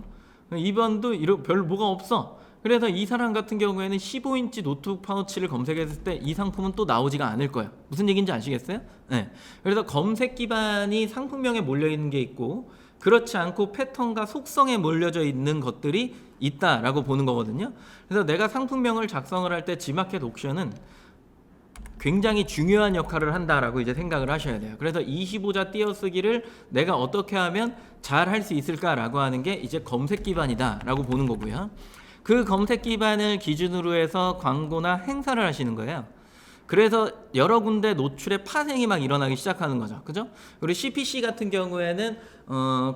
이번도 별 뭐가 없어. 그래서 이 사람 같은 경우에는 15인치 노트북 파우치를 검색했을 때 이 상품은 또 나오지가 않을 거예요. 무슨 얘기인지 아시겠어요? 네. 그래서 검색 기반이 상품명에 몰려있는 게 있고 그렇지 않고 패턴과 속성에 몰려져 있는 것들이 있다라고 보는 거거든요. 그래서 내가 상품명을 작성을 할 때 G마켓 옥션은 굉장히 중요한 역할을 한다라고 이제 생각을 하셔야 돼요. 그래서 25자 띄어쓰기를 내가 어떻게 하면 잘 할 수 있을까라고 하는 게 이제 검색 기반이다라고 보는 거고요. 그 검색 기반을 기준으로 해서 광고나 행사를 하시는 거예요. 그래서 여러 군데 노출의 파생이 막 일어나기 시작하는 거죠. 그죠? 그리고 CPC 같은 경우에는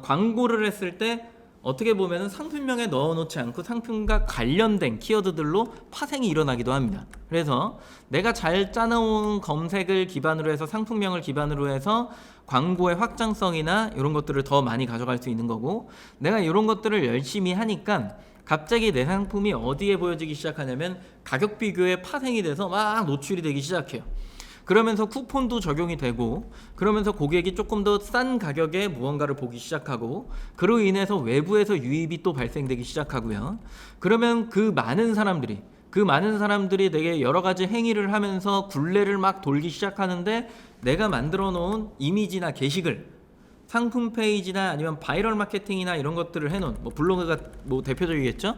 광고를 했을 때 어떻게 보면은 상품명에 넣어놓지 않고 상품과 관련된 키워드들로 파생이 일어나기도 합니다. 그래서 내가 잘 짜놓은 검색을 기반으로 해서 상품명을 기반으로 해서 광고의 확장성이나 이런 것들을 더 많이 가져갈 수 있는 거고, 내가 이런 것들을 열심히 하니까 갑자기 내 상품이 어디에 보여지기 시작하냐면 가격 비교에 파생이 돼서 막 노출이 되기 시작해요. 그러면서 쿠폰도 적용이 되고, 그러면서 고객이 조금 더 싼 가격에 무언가를 보기 시작하고, 그로 인해서 외부에서 유입이 또 발생되기 시작하고요. 그러면 그 많은 사람들이 되게 여러 가지 행위를 하면서 굴레를 막 돌기 시작하는데, 내가 만들어 놓은 이미지나 게시글, 상품 페이지나 아니면 바이럴 마케팅이나 이런 것들을 해놓은, 뭐 블로그가 뭐 대표적이겠죠?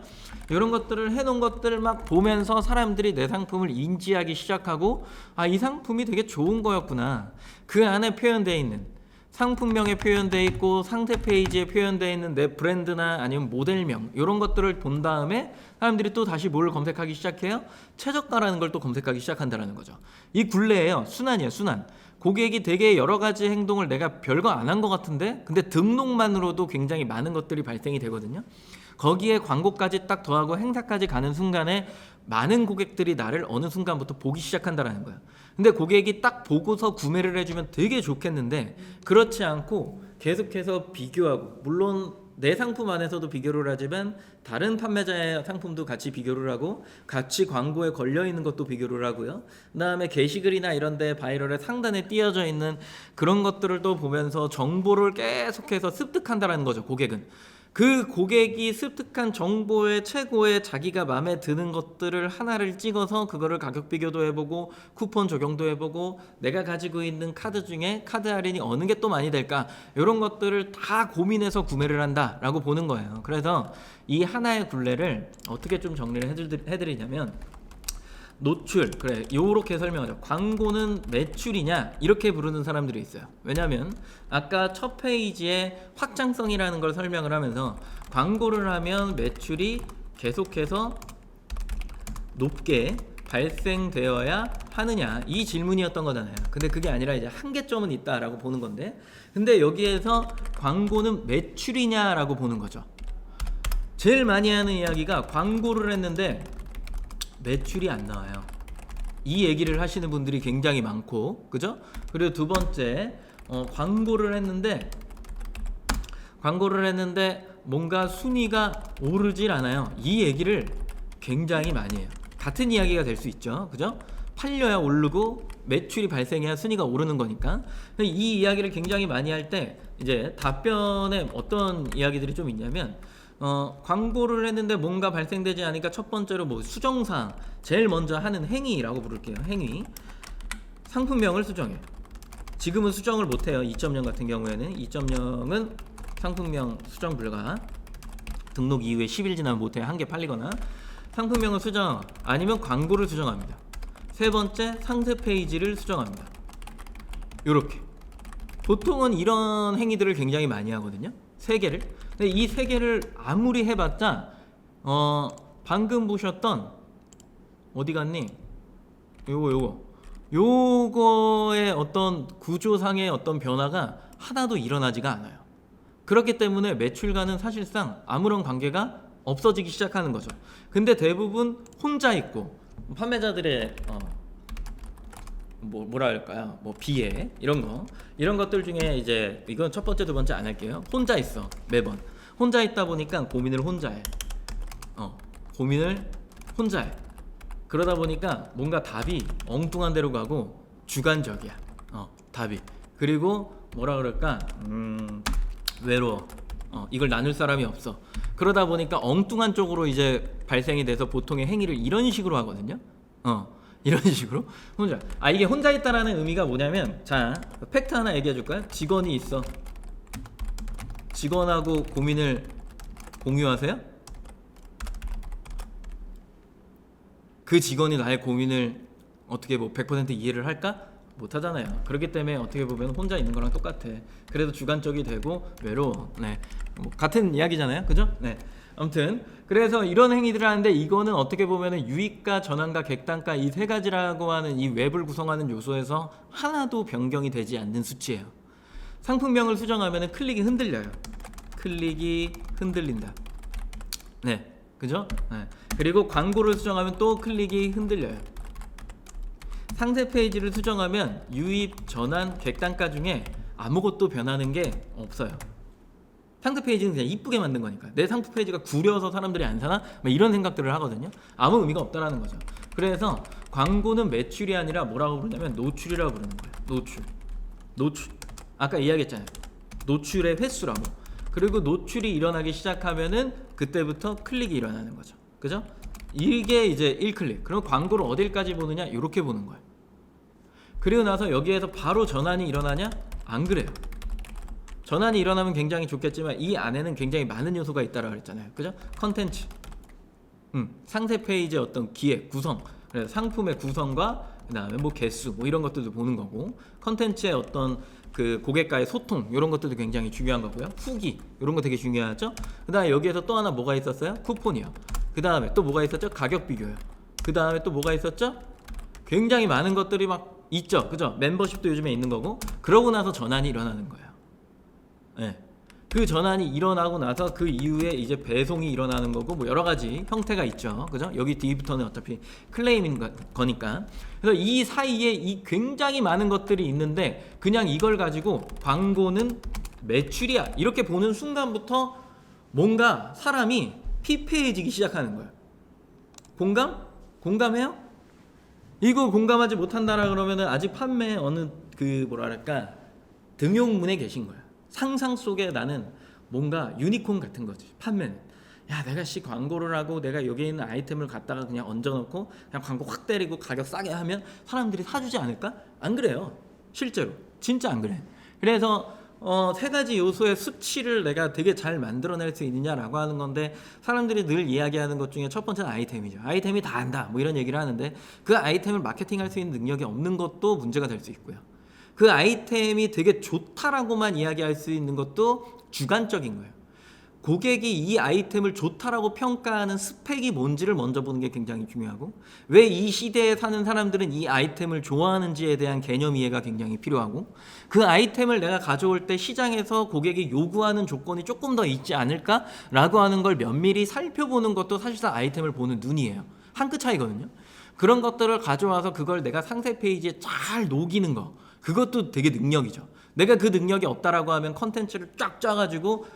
이런 것들을 해놓은 것들을 막 보면서 사람들이 내 상품을 인지하기 시작하고, 아, 이 상품이 되게 좋은 거였구나. 그 안에 표현되어 있는 상품명에 표현되어 있고 상세 페이지에 표현되어 있는 내 브랜드나 아니면 모델명 이런 것들을 본 다음에 사람들이 또 다시 뭘 검색하기 시작해요? 최저가라는 걸 또 검색하기 시작한다는 거죠. 이 굴레예요. 순환이에요. 순환. 고객이 되게 여러 가지 행동을 내가 별거 안 한 것 같은데 근데 등록만으로도 굉장히 많은 것들이 발생이 되거든요. 거기에 광고까지 딱 더하고 행사까지 가는 순간에 많은 고객들이 나를 어느 순간부터 보기 시작한다는 거예요. 근데 고객이 딱 보고서 구매를 해주면 되게 좋겠는데 그렇지 않고 계속해서 비교하고, 물론 내 상품 안에서도 비교를 하지만 다른 판매자의 상품도 같이 비교를 하고 같이 광고에 걸려있는 것도 비교를 하고요. 그 다음에 게시글이나 이런 데 바이럴에 상단에 띄어져 있는 그런 것들을 또 보면서 정보를 계속해서 습득한다는 거죠. 고객은 그 고객이 습득한 정보의 최고의 자기가 마음에 드는 것들을 하나를 찍어서 그거를 가격 비교도 해보고 쿠폰 적용도 해보고 내가 가지고 있는 카드 중에 카드 할인이 어느 게 또 많이 될까, 이런 것들을 다 고민해서 구매를 한다라고 보는 거예요. 그래서 이 하나의 굴레를 어떻게 좀 정리를 해드리냐면, 노출, 그래, 요렇게 설명하죠. 광고는 매출이냐 이렇게 부르는 사람들이 있어요. 왜냐하면 아까 첫 페이지에 확장성이라는 걸 설명을 하면서 광고를 하면 매출이 계속해서 높게 발생되어야 하느냐 이 질문이었던 거잖아요. 근데 그게 아니라 이제 한계점은 있다라고 보는 건데, 근데 여기에서 광고는 매출이냐라고 보는 거죠. 제일 많이 하는 이야기가 광고를 했는데 매출이 안 나와요. 이 얘기를 하시는 분들이 굉장히 많고, 그죠? 그리고 두 번째, 광고를 했는데 뭔가 순위가 오르질 않아요. 이 얘기를 굉장히 많이 해요. 같은 이야기가 될 수 있죠, 그죠? 팔려야 오르고 매출이 발생해야 순위가 오르는 거니까. 이 이야기를 굉장히 많이 할 때 이제 답변에 어떤 이야기들이 좀 있냐면, 광고를 했는데 뭔가 발생되지 않으니까 첫 번째로 뭐 수정사항, 제일 먼저 하는 행위라고 부를게요. 행위. 상품명을 수정해. 지금은 수정을 못해요. 2.0 같은 경우에는 2.0은 상품명 수정 불가. 등록 이후에 10일 지나면 못해. 한 개 팔리거나. 상품명을 수정, 아니면 광고를 수정합니다. 세 번째, 상세 페이지를 수정합니다. 요렇게 보통은 이런 행위들을 굉장히 많이 하거든요. 세 개를. 근데 이 세 개를 아무리 해봤자 방금 보셨던 어디 갔니? 요거의 어떤 구조상의 어떤 변화가 하나도 일어나지가 않아요. 그렇기 때문에 매출과는 사실상 아무런 관계가 없어지기 시작하는 거죠. 근데 대부분 혼자 있고 판매자들의 뭐라 할까요? 뭐 비애 이런 것들 중에 이제 이건 첫 번째 두 번째 안 할게요. 혼자 있어. 매번 혼자 있다 보니까 고민을 혼자 해. 고민을 혼자 해. 그러다 보니까 뭔가 답이 엉뚱한 데로 가고 주관적이야. 답이. 그리고 뭐라 그럴까? 외로워. 이걸 나눌 사람이 없어. 그러다 보니까 엉뚱한 쪽으로 이제 발생이 돼서 보통의 행위를 이런 식으로 하거든요. 이런 식으로 혼자. 이게 혼자 있다라는 의미가 뭐냐면, 자, 팩트 하나 얘기해 줄까요? 직원이 있어. 직원하고 고민을 공유하세요? 그 직원이 나의 고민을 어떻게 뭐 100% 이해를 할까? 못 하잖아요. 그렇기 때문에 어떻게 보면 혼자 있는 거랑 똑같아. 그래도 주관적이 되고 외로워. 네, 뭐 같은 이야기잖아요, 그죠? 네. 아무튼 그래서 이런 행위들을 하는데, 이거는 어떻게 보면은 유입가, 전환가, 객단가 이 세 가지라고 하는 이 웹을 구성하는 요소에서 하나도 변경이 되지 않는 수치예요. 상품명을 수정하면은 클릭이 흔들려요. 클릭이 흔들린다. 네, 그죠? 네. 그리고 광고를 수정하면 또 클릭이 흔들려요. 상세 페이지를 수정하면 유입, 전환, 객단가 중에 아무것도 변하는 게 없어요. 상세 페이지는 그냥 이쁘게 만든 거니까. 내 상세 페이지가 구려서 사람들이 안 사나? 이런 생각들을 하거든요. 아무 의미가 없다라는 거죠. 그래서 광고는 매출이 아니라 뭐라고 부르냐면 노출이라고 부르는 거예요. 노출. 아까 이야기했잖아요. 노출의 횟수라고. 그리고 노출이 일어나기 시작하면은 그때부터 클릭이 일어나는 거죠. 그죠? 이게 이제 1클릭. 그럼 광고를 어딜까지 보느냐? 이렇게 보는 거예요. 그리고 나서 여기에서 바로 전환이 일어나냐? 안 그래요. 전환이 일어나면 굉장히 좋겠지만 이 안에는 굉장히 많은 요소가 있다라고 그랬잖아요. 그죠? 컨텐츠, 상세 페이지의 어떤 기획, 구성, 그래서 상품의 구성과 그 다음에 뭐 개수, 뭐 이런 것들도 보는 거고, 컨텐츠의 어떤 그 고객과의 소통, 이런 것들도 굉장히 중요한 거고요. 후기, 이런 거 되게 중요하죠. 그 다음에 여기에서 또 하나 뭐가 있었어요? 쿠폰이요. 그 다음에 또 뭐가 있었죠? 가격 비교요. 그 다음에 또 뭐가 있었죠? 굉장히 많은 것들이 막 있죠. 그죠? 멤버십도 요즘에 있는 거고. 그러고 나서 전환이 일어나는 거예요. 네. 그 전환이 일어나고 나서 그 이후에 이제 배송이 일어나는 거고, 뭐 여러 가지 형태가 있죠. 그죠? 여기 뒤부터는 어차피 클레임인 거니까. 그래서 이 사이에 이 굉장히 많은 것들이 있는데, 그냥 이걸 가지고 광고는 매출이야 이렇게 보는 순간부터 뭔가 사람이 피폐해지기 시작하는 거예요. 공감해요? 이거 공감하지 못한다라 그러면은 아직 판매 어느 그 뭐랄까 등용문에 계신 거예요. 상상 속에 나는 뭔가 유니콘 같은 거지. 판매는 야, 내가 광고를 하고 내가 여기에 있는 아이템을 갖다가 그냥 얹어놓고 그냥 광고 확 때리고 가격 싸게 하면 사람들이 사주지 않을까? 안 그래요. 실제로 진짜 안 그래. 그래서 세 가지 요소의 수치를 내가 되게 잘 만들어낼 수 있느냐라고 하는 건데, 사람들이 늘 이야기하는 것 중에 첫 번째는 아이템이죠. 아이템이 다 한다 뭐 이런 얘기를 하는데, 그 아이템을 마케팅할 수 있는 능력이 없는 것도 문제가 될 수 있고요. 그 아이템이 되게 좋다라고만 이야기할 수 있는 것도 주관적인 거예요. 고객이 이 아이템을 좋다라고 평가하는 스펙이 뭔지를 먼저 보는 게 굉장히 중요하고, 왜 이 시대에 사는 사람들은 이 아이템을 좋아하는지에 대한 개념 이해가 굉장히 필요하고, 그 아이템을 내가 가져올 때 시장에서 고객이 요구하는 조건이 조금 더 있지 않을까라고 하는 걸 면밀히 살펴보는 것도 사실상 아이템을 보는 눈이에요. 한 끗 차이거든요. 그런 것들을 가져와서 그걸 내가 상세 페이지에 잘 녹이는 거, 그것도 되게 능력이죠. 내가 그 능력이 없다라고 하면 컨텐츠를 쫙 짜가지고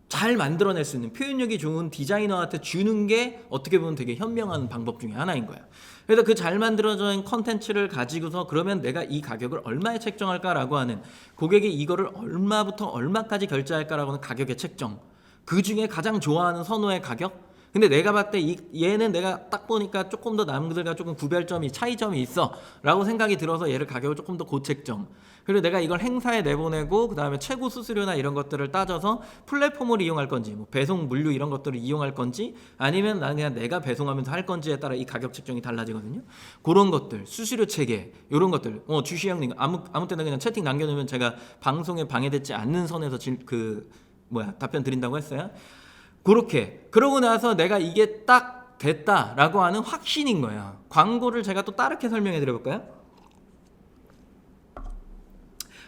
잘 만들어낼 수 있는, 표현력이 좋은 디자이너한테 주는 게 어떻게 보면 되게 현명한 방법 중에 하나인 거야. 그래서 그 잘 만들어진 컨텐츠를 가지고서 그러면 내가 이 가격을 얼마에 책정할까라고 하는, 고객이 이거를 얼마부터 얼마까지 결제할까라고 하는 가격의 책정, 그 중에 가장 좋아하는 선호의 가격. 근데 내가 봤을 때 얘는 내가 딱 보니까 조금 더 남들과 조금 구별점이, 차이점이 있어 라고 생각이 들어서 얘를 가격을 조금 더 고책정. 그리고 내가 이걸 행사에 내보내고 그 다음에 최고 수수료나 이런 것들을 따져서 플랫폼을 이용할 건지, 뭐 배송 물류 이런 것들을 이용할 건지, 아니면 나는 그냥 내가 배송하면서 할 건지에 따라 이 가격 책정이 달라지거든요. 그런 것들, 수수료 체계 이런 것들, 주시 형님 아무 때나 그냥 채팅 남겨놓으면 제가 방송에 방해되지 않는 선에서 답변 드린다고 했어요. 그렇게 그러고 나서 내가 이게 딱 됐다라고 하는 확신인 거야. 광고를 제가 또 다르게 설명해 드려볼까요?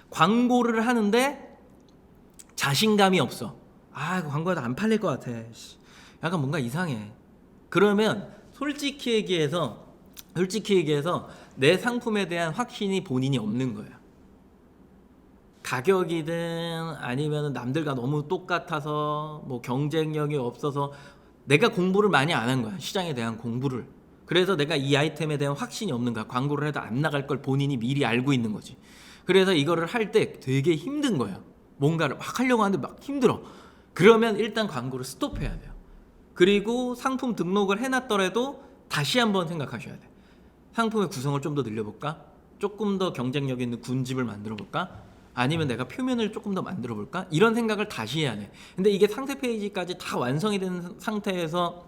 광고를 하는데 자신감이 없어. 그 광고가 안 팔릴 것 같아. 약간 뭔가 이상해. 그러면 솔직히 얘기해서 내 상품에 대한 확신이 본인이 없는 거야. 가격이든 아니면 남들과 너무 똑같아서 뭐 경쟁력이 없어서 내가 공부를 많이 안 한 거야. 시장에 대한 공부를. 그래서 내가 이 아이템에 대한 확신이 없는 거야. 광고를 해도 안 나갈 걸 본인이 미리 알고 있는 거지. 그래서 이거를 할 때 되게 힘든 거야. 뭔가를 막 하려고 하는데 막 힘들어. 그러면 일단 광고를 스톱해야 돼요. 그리고 상품 등록을 해놨더라도 다시 한번 생각하셔야 돼. 상품의 구성을 좀 더 늘려볼까? 조금 더 경쟁력 있는 군집을 만들어볼까? 아니면 내가 표면을 조금 더 만들어 볼까? 이런 생각을 다시 해야 돼. 근데 이게 상세 페이지까지 다 완성이 된 상태에서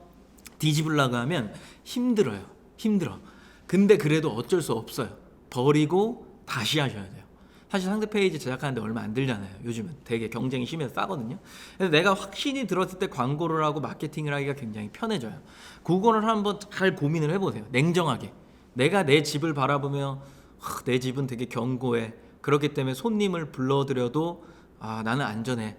뒤집으려고 하면 힘들어. 근데 그래도 어쩔 수 없어요. 버리고 다시 하셔야 돼요. 사실 상세 페이지 제작하는데 얼마 안 들잖아요. 요즘은 되게 경쟁이 심해서 싸거든요. 그래서 내가 확신이 들었을 때 광고를 하고 마케팅을 하기가 굉장히 편해져요. 그거를 한번 잘 고민을 해보세요. 냉정하게. 내가 내 집을 바라보며 내 집은 되게 견고해. 그렇기 때문에 손님을 불러들여도 나는 안전해.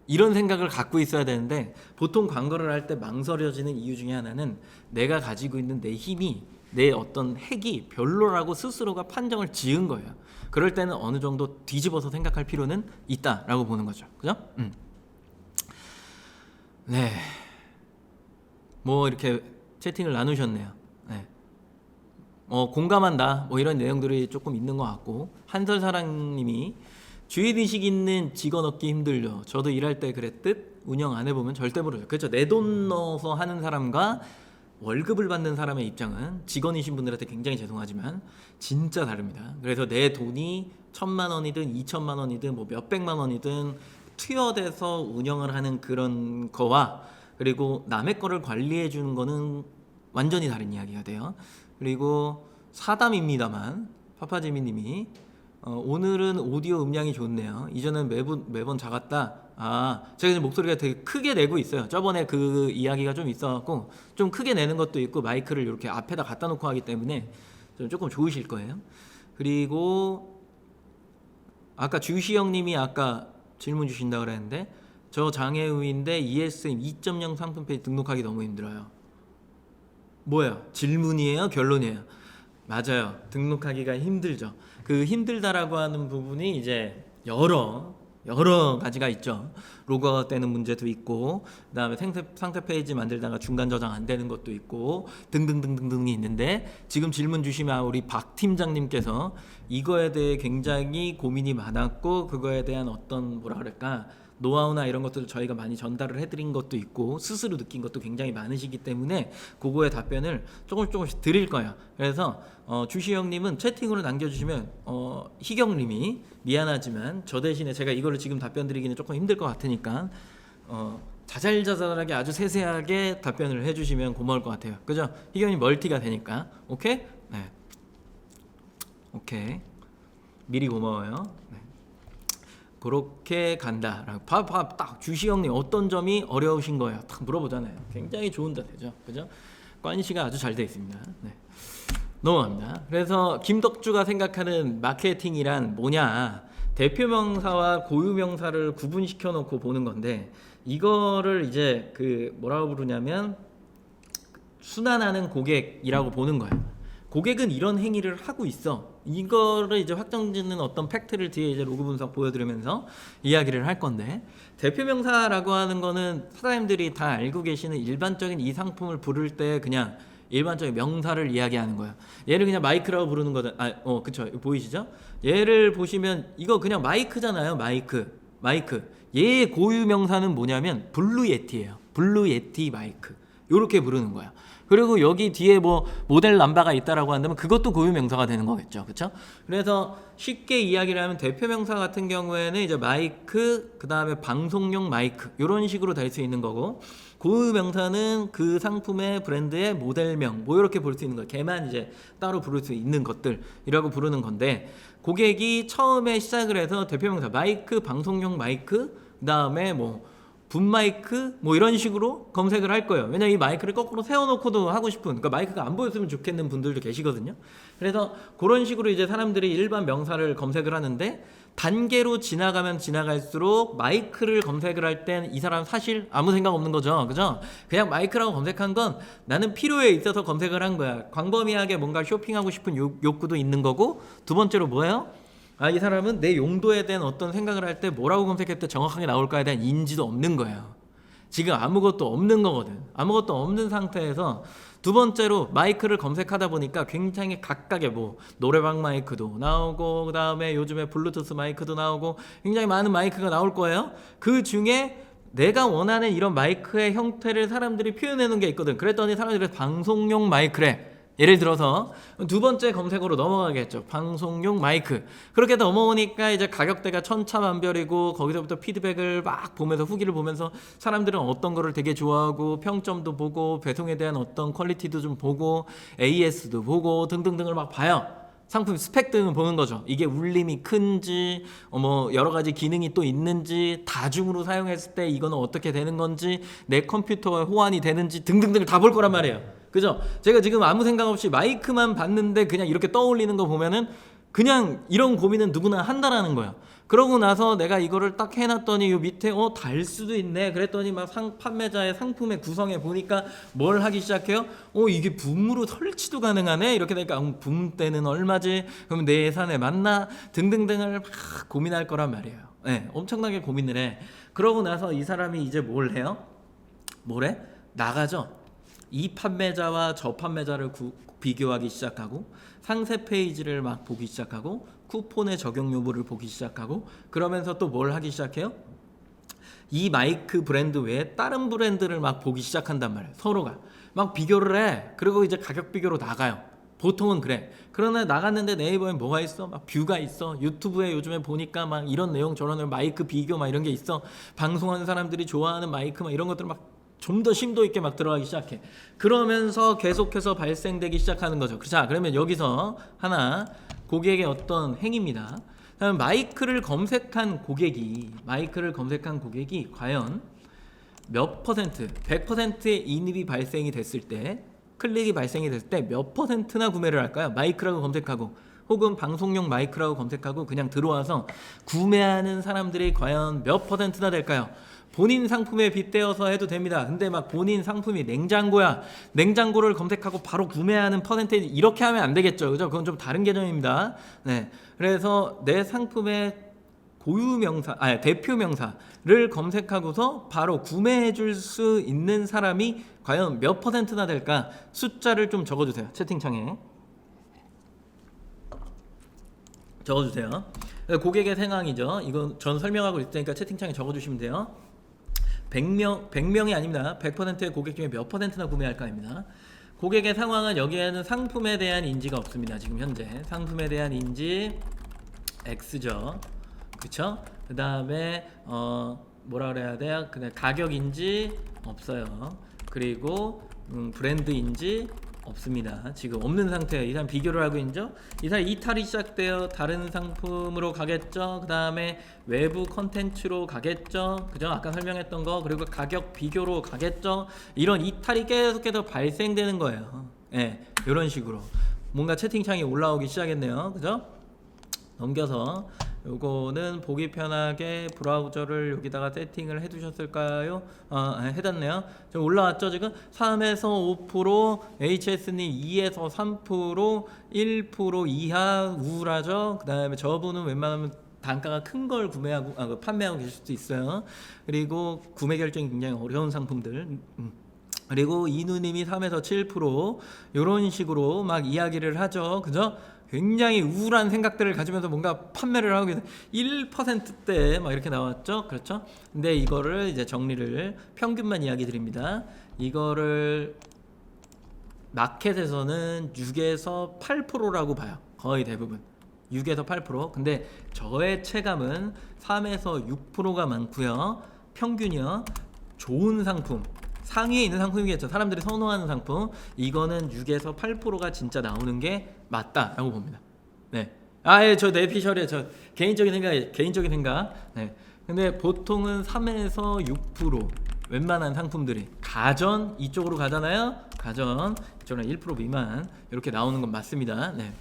이런 생각을 갖고 있어야 되는데, 보통 광고를 할 때 망설여지는 이유 중에 하나는 내가 가지고 있는 내 힘이, 내 어떤 핵이 별로라고 스스로가 판정을 지은 거예요. 그럴 때는 어느 정도 뒤집어서 생각할 필요는 있다라고 보는 거죠. 그죠? 네. 뭐 이렇게 채팅을 나누셨네요. 네. 공감한다 뭐 이런 내용들이 조금 있는 것 같고, 한설사랑님이 주인의식 있는 직원 얻기 힘들죠. 저도 일할 때 그랬듯 운영 안 해보면 절대 모르죠. 그렇죠. 내 돈 넣어서 하는 사람과 월급을 받는 사람의 입장은, 직원이신 분들한테 굉장히 죄송하지만 진짜 다릅니다. 그래서 내 돈이 1,000만 원이든 2,000만 원이든 뭐 몇백만 원이든 투여돼서 운영을 하는 그런 거와, 그리고 남의 거를 관리해 주는 거는 완전히 다른 이야기가 돼요. 그리고 사담입니다만 파파지미님이 오늘은 오디오 음량이 좋네요. 이전엔 매번 작았다. 제가 지금 목소리가 되게 크게 내고 있어요. 저번에 그 이야기가 좀 있어갖고 좀 크게 내는 것도 있고, 마이크를 이렇게 앞에다 갖다 놓고 하기 때문에 조금 좋으실 거예요. 그리고 아까 주시 형님이 아까 질문 주신다 그랬는데, 저 장애우인데 ESM 2.0 상품 페이지 등록하기 너무 힘들어요. 뭐예요? 질문이에요? 결론이에요? 맞아요. 등록하기가 힘들죠. 그 힘들다라고 하는 부분이 이제 여러 가지가 있죠. 로그아웃 되는 문제도 있고, 그다음에 상세 페이지 만들다가 중간 저장 안 되는 것도 있고, 등등등등등이 있는데, 지금 질문 주시면 우리 박 팀장님께서 이거에 대해 굉장히 고민이 많았고, 그거에 대한 어떤 뭐라 그럴까, 노하우나 이런 것들을 저희가 많이 전달을 해드린 것도 있고 스스로 느낀 것도 굉장히 많으시기 때문에 그거의 답변을 조금씩 드릴 거예요. 그래서 주시영님은 채팅으로 남겨주시면 희경님이 미안하지만 저 대신에 제가 이거를 지금 답변 드리기는 조금 힘들 것 같으니까 자잘자잘하게 아주 세세하게 답변을 해주시면 고마울 것 같아요. 그죠? 희경님 멀티가 되니까. 오케이? 네. 오케이. 미리 고마워요. 네. 그렇게 간다. 딱 주시영님 어떤 점이 어려우신 거예요? 딱 물어보잖아요. 굉장히 좋은 자세죠. 그죠? 관시가 아주 잘 돼 있습니다. 네. 넘어갑니다. 그래서 김덕주가 생각하는 마케팅이란 뭐냐? 대표명사와 고유명사를 구분시켜 놓고 보는 건데 이거를 이제 뭐라고 부르냐면 순환하는 고객이라고 보는 거예요. 고객은 이런 행위를 하고 있어. 이거를 이제 확정짓는 어떤 팩트를 뒤에 이제 로그 분석 보여드리면서 이야기를 할 건데 대표명사라고 하는 거는 사장님들이 다 알고 계시는 일반적인 이 상품을 부를 때 그냥 일반적인 명사를 이야기하는 거야. 얘를 그냥 마이크라고 부르는 거다. 그쵸. 보이시죠? 얘를 보시면 이거 그냥 마이크잖아요. 마이크. 얘의 고유 명사는 뭐냐면 블루 예티예요. 블루 예티 마이크. 요렇게 부르는 거야. 그리고 여기 뒤에 뭐 모델 남바가 있다라고 한다면 그것도 고유 명사가 되는 거겠죠. 그렇죠? 그래서 쉽게 이야기를 하면 대표 명사 같은 경우에는 이제 마이크, 그다음에 방송용 마이크 이런 식으로 될 수 있는 거고 고유 명사는 그 상품의 브랜드의 모델명 뭐 이렇게 볼 수 있는 거. 걔만 이제 따로 부를 수 있는 것들이라고 부르는 건데 고객이 처음에 시작을 해서 대표 명사 마이크, 방송용 마이크, 그다음에 뭐 붐마이크 뭐 이런 식으로 검색을 할 거예요. 왜냐면 이 마이크를 거꾸로 세워놓고도 하고 싶은, 그러니까 마이크가 안 보였으면 좋겠는 분들도 계시거든요. 그래서 그런 식으로 이제 사람들이 일반 명사를 검색을 하는데 단계로 지나가면 지나갈수록 마이크를 검색을 할 땐 이 사람 사실 아무 생각 없는 거죠. 그죠? 그냥 마이크라고 검색한 건 나는 필요에 있어서 검색을 한 거야. 광범위하게 뭔가 쇼핑하고 싶은 욕구도 있는 거고, 두 번째로 뭐예요? 이 사람은 내 용도에 대한 어떤 생각을 할 때 뭐라고 검색했을 때 정확하게 나올까에 대한 인지도 없는 거예요. 지금 아무것도 없는 거거든. 아무것도 없는 상태에서 두 번째로 마이크를 검색하다 보니까 굉장히 각각의 뭐 노래방 마이크도 나오고 그다음에 요즘에 블루투스 마이크도 나오고 굉장히 많은 마이크가 나올 거예요. 그 중에 내가 원하는 이런 마이크의 형태를 사람들이 표현해 놓은 게 있거든. 그랬더니 사람들이 방송용 마이크래. 예를 들어서 두 번째 검색어로 넘어가겠죠. 방송용 마이크. 그렇게 넘어오니까 이제 가격대가 천차만별이고 거기서부터 피드백을 막 보면서 후기를 보면서 사람들은 어떤 거를 되게 좋아하고 평점도 보고 배송에 대한 어떤 퀄리티도 좀 보고 AS도 보고 등등등을 막 봐요. 상품 스펙 등을 보는 거죠. 이게 울림이 큰지 뭐 여러 가지 기능이 또 있는지 다중으로 사용했을 때 이거는 어떻게 되는 건지 내 컴퓨터에 호환이 되는지 등등등을 다 볼 거란 말이에요. 그죠? 제가 지금 아무 생각 없이 마이크만 봤는데 그냥 이렇게 떠올리는 거 보면은 그냥 이런 고민은 누구나 한다라는 거야. 그러고 나서 내가 이거를 딱 해놨더니 요 밑에 달 수도 있네. 그랬더니 막 판매자의 상품의 구성에 보니까 뭘 하기 시작해요? 이게 붐으로 설치도 가능하네. 이렇게 되니까 붐 때는 얼마지? 그럼 내 예산에 맞나? 등등등을 막 고민할 거란 말이에요. 네, 엄청나게 고민을 해. 그러고 나서 이 사람이 이제 뭘 해요? 뭐래? 나가죠. 이 판매자와 저 판매자를 비교하기 시작하고 상세 페이지를 막 보기 시작하고 쿠폰의 적용 여부를 보기 시작하고 그러면서 또 뭘 하기 시작해요? 이 마이크 브랜드 외에 다른 브랜드를 막 보기 시작한단 말이에요. 서로가 막 비교를 해. 그리고 이제 가격 비교로 나가요. 보통은 그래. 그러나 나갔는데 네이버에 뭐가 있어? 막 뷰가 있어. 유튜브에 요즘에 보니까 막 이런 내용 저런 내용 마이크 비교 막 이런 게 있어. 방송하는 사람들이 좋아하는 마이크 막 이런 것들 막 좀 더 심도 있게 막 들어가기 시작해. 그러면서 계속해서 발생되기 시작하는 거죠. 자, 그러면 여기서 하나 고객의 어떤 행위입니다. 마이크를 검색한 고객이 과연 몇 퍼센트, 100%의 인입이 발생이 됐을 때, 클릭이 발생이 됐을 때 몇 퍼센트나 구매를 할까요? 마이크라고 검색하고 혹은 방송용 마이크라고 검색하고 그냥 들어와서 구매하는 사람들이 과연 몇 퍼센트나 될까요? 본인 상품에 빗대어서 해도 됩니다. 근데 막 본인 상품이 냉장고야. 냉장고를 검색하고 바로 구매하는 퍼센테이지 이렇게 하면 안 되겠죠. 그죠? 그건 좀 다른 개념입니다. 네. 그래서 내 상품의 대표 명사를 검색하고서 바로 구매해 줄 수 있는 사람이 과연 몇 퍼센트나 될까? 숫자를 좀 적어주세요. 채팅창에 적어주세요. 고객의 상황이죠. 이건 전 설명하고 있을 테니까 채팅창에 적어주시면 돼요. 100명이 아닙니다. 100%의 고객 중에 몇 %나 구매할까입니다. 고객의 상황은 여기에는 상품에 대한 인지가 없습니다. 지금 현재 상품에 대한 인지 X죠. 그쵸? 그 다음에 뭐라 그래야 돼요? 그냥 가격 인지 없어요. 그리고 브랜드 인지 없습니다. 지금 없는 상태예요. 이 사람 비교를 하고 있죠. 이 사람 이탈이 시작되어 다른 상품으로 가겠죠. 그 다음에 외부 컨텐츠로 가겠죠. 그죠? 아까 설명했던 거. 그리고 가격 비교로 가겠죠. 이런 이탈이 계속해서 발생되는 거예요. 예, 이런 식으로 뭔가 채팅창이 올라오기 시작했네요. 그죠? 넘겨서 요거는 보기 편하게 브라우저를 여기다가 세팅을 해두셨을까요? 해놨네요. 지금 올라왔죠. 지금 3에서 5%, HS님 2에서 3%, 1% 이하 우울하죠. 그 다음에 저분은 웬만하면 단가가 큰 걸 구매하고 판매하고 계실 수도 있어요. 그리고 구매 결정이 굉장히 어려운 상품들. 그리고 이누님이 3에서 7% 이런 식으로 막 이야기를 하죠. 그죠? 굉장히 우울한 생각들을 가지면서 뭔가 판매를 하고 있는 1%대 막 이렇게 나왔죠. 그렇죠? 근데 이거를 이제 정리를 평균만 이야기 드립니다. 이거를 마켓에서는 6에서 8%라고 봐요. 거의 대부분 6에서 8%. 근데 저의 체감은 3에서 6%가 많고요. 평균이요. 좋은 상품 상위에 있는 상품이겠죠. 사람들이 선호하는 상품. 이거는 6에서 8%가 진짜 나오는 게 맞다라고 봅니다. 네. 예, 저 내피셜에 저 개인적인 생각. 네. 근데 보통은 3에서 6% 웬만한 상품들이 가전 이쪽으로 가잖아요. 가전 이쪽은 1% 미만 이렇게 나오는 건 맞습니다. 네.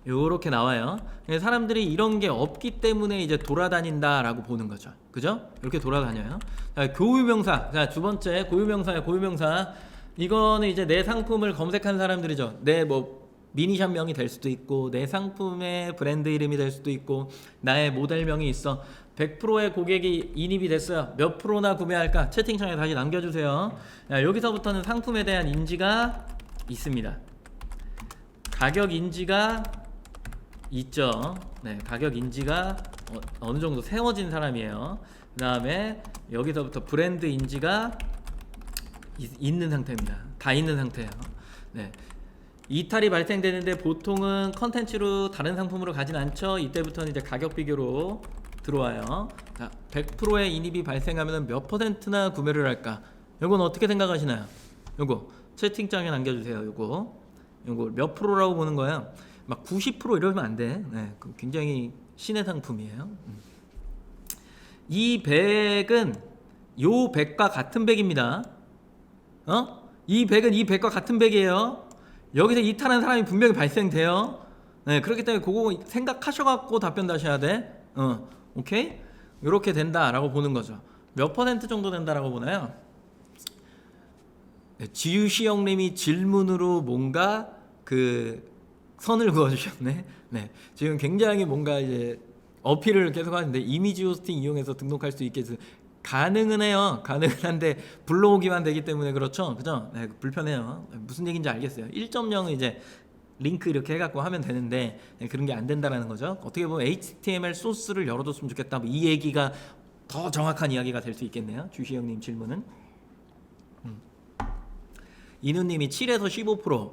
요렇게 나와요. 사람들이 이런 게 없기 때문에 이제 돌아다닌다라고 보는 거죠. 그죠? 이렇게 돌아다녀요. 자, 고유명사. 자, 두 번째 고유명사예요. 고유명사. 이거는 이제 내 상품을 검색한 사람들이죠. 내 뭐 미니샵명이 될 수도 있고 내 상품의 브랜드 이름이 될 수도 있고 나의 모델명이 있어. 100%의 고객이 인입이 됐어요. 몇 프로나 구매할까? 채팅창에 다시 남겨주세요. 자, 여기서부터는 상품에 대한 인지가 있습니다. 가격 인지가 있죠. 네, 가격 인지가 어느 정도 세워진 사람이에요. 그 다음에 여기서부터 브랜드 인지가 있는 상태입니다. 다 있는 상태예요. 네. 이탈이 발생되는데 보통은 컨텐츠로 다른 상품으로 가진 않죠. 이때부터는 이제 가격 비교로 들어와요. 자, 100%의 인입이 발생하면 몇 %나 구매를 할까? 요건 어떻게 생각하시나요? 요거 채팅창에 남겨주세요. 요거 몇 프로라고 보는 거야? 막 90% 이러면 안 돼. 네, 굉장히 신의 상품이에요. 이 백은 요 백과 같은 백입니다. 이 백은 이 백과 같은 백이에요. 여기서 이탈한 사람이 분명히 발생돼요. 네, 그렇기 때문에 그거 생각하셔갖고 답변 다셔야 돼. 오케이? 이렇게 된다라고 보는 거죠. 몇 % 정도 된다라고 보나요? 네, 지유시 형님이 질문으로 뭔가 그 선을 그어주셨네. 네, 지금 굉장히 뭔가 이제 어필을 계속 하는데 이미지 호스팅 이용해서 등록할 수 있게 해서 가능은 해요. 가능은 한데 불러오기만 되기 때문에 그렇죠. 그죠? 네, 불편해요. 무슨 얘기인지 알겠어요. 1.0은 이제 링크 이렇게 해갖고 하면 되는데 네, 그런 게 안 된다라는 거죠. 어떻게 보면 HTML 소스를 열어뒀으면 좋겠다. 뭐 이 얘기가 더 정확한 이야기가 될 수 있겠네요. 주시 형님 질문은. 이누님이 7에서 15%,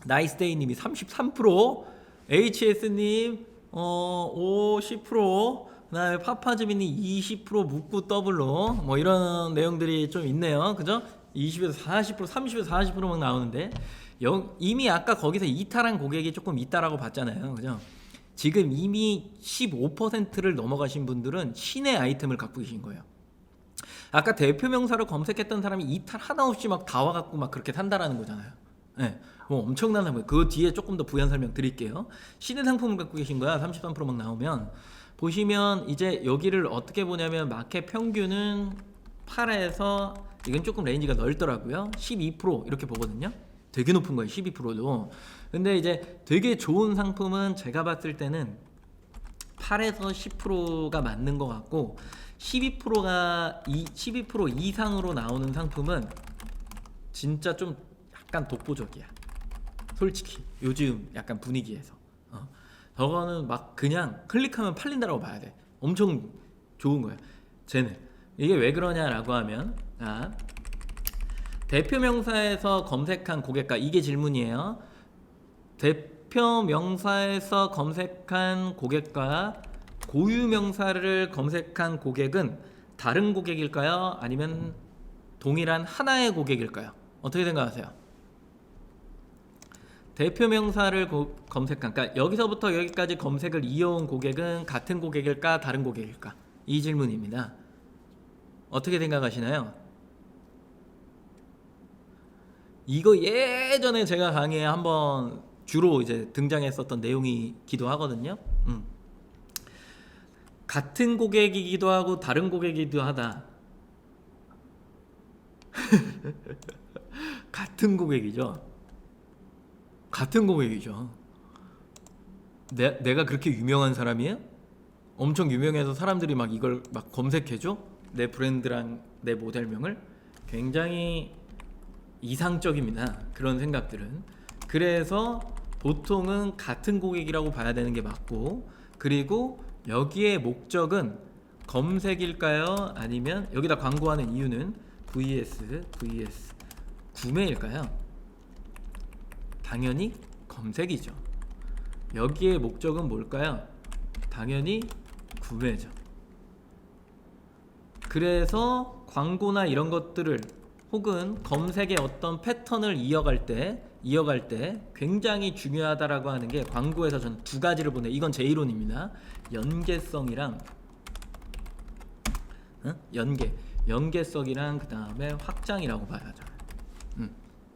나이스데이님이 33%, HS님 10%, 그다음에 파파즈미님 20% 묻고 더블로 뭐 이런 내용들이 좀 있네요. 그죠? 20에서 40%, 30에서 40%막 나오는데 이미 아까 거기서 이탈한 고객이 조금 있다라고 봤잖아요. 그죠? 지금 이미 15%를 넘어가신 분들은 신의 아이템을 갖고 계신 거예요. 아까 대표 명사로 검색했던 사람이 이탈 하나 없이 막 다 와갖고 막 그렇게 산다라는 거잖아요. 네, 뭐 엄청난 상품. 그 뒤에 조금 더 부연 설명 드릴게요. 신의 상품을 갖고 계신 거야. 33%막 나오면 보시면 이제 여기를 어떻게 보냐면 마켓 평균은 8에서 이건 조금 레인지가 넓더라고요. 12% 이렇게 보거든요. 되게 높은 거예요. 12%도. 근데 이제 되게 좋은 상품은 제가 봤을 때는 8에서 10%가 맞는 것 같고 12% 이상으로 나오는 상품은 진짜 좀 약간 독보적이야. 솔직히 요즘 약간 분위기에서 저거는 막 그냥 클릭하면 팔린다라고 봐야 돼. 엄청 좋은 거야. 쟤는 이게 왜 그러냐라고 하면 대표 명사에서 검색한 고객과 이게 질문이에요. 대표 명사에서 검색한 고객과 고유 명사를 검색한 고객은 다른 고객일까요? 아니면 동일한 하나의 고객일까요? 어떻게 생각하세요? 대표 명사를 검색한, 그러니까 여기서부터 여기까지 검색을 이어온 고객은 같은 고객일까 다른 고객일까? 이 질문입니다. 어떻게 생각하시나요? 이거 예전에 제가 강의에 한번 주로 이제 등장했었던 내용이기도 하거든요. 같은 고객이기도 하고 다른 고객이기도 하다. 같은 고객이죠. 같은 고객이죠. 내가 그렇게 유명한 사람이에요? 엄청 유명해서 사람들이 막 이걸 막 검색해줘? 내 브랜드랑 내 모델명을? 굉장히 이상적입니다. 그런 생각들은. 그래서 보통은 같은 고객이라고 봐야 되는 게 맞고, 그리고 여기에 목적은 검색일까요? 아니면 여기다 광고하는 이유는 vs 구매일까요? 당연히 검색이죠. 여기에 목적은 뭘까요? 당연히 구매죠. 그래서 광고나 이런 것들을 혹은 검색의 어떤 패턴을 이어갈 때 굉장히 중요하다라고 하는 게 광고에서 저는 두 가지를 보내. 이건 제 이론입니다. 연계성이랑 연계성이랑 그 다음에 확장이라고 봐야죠.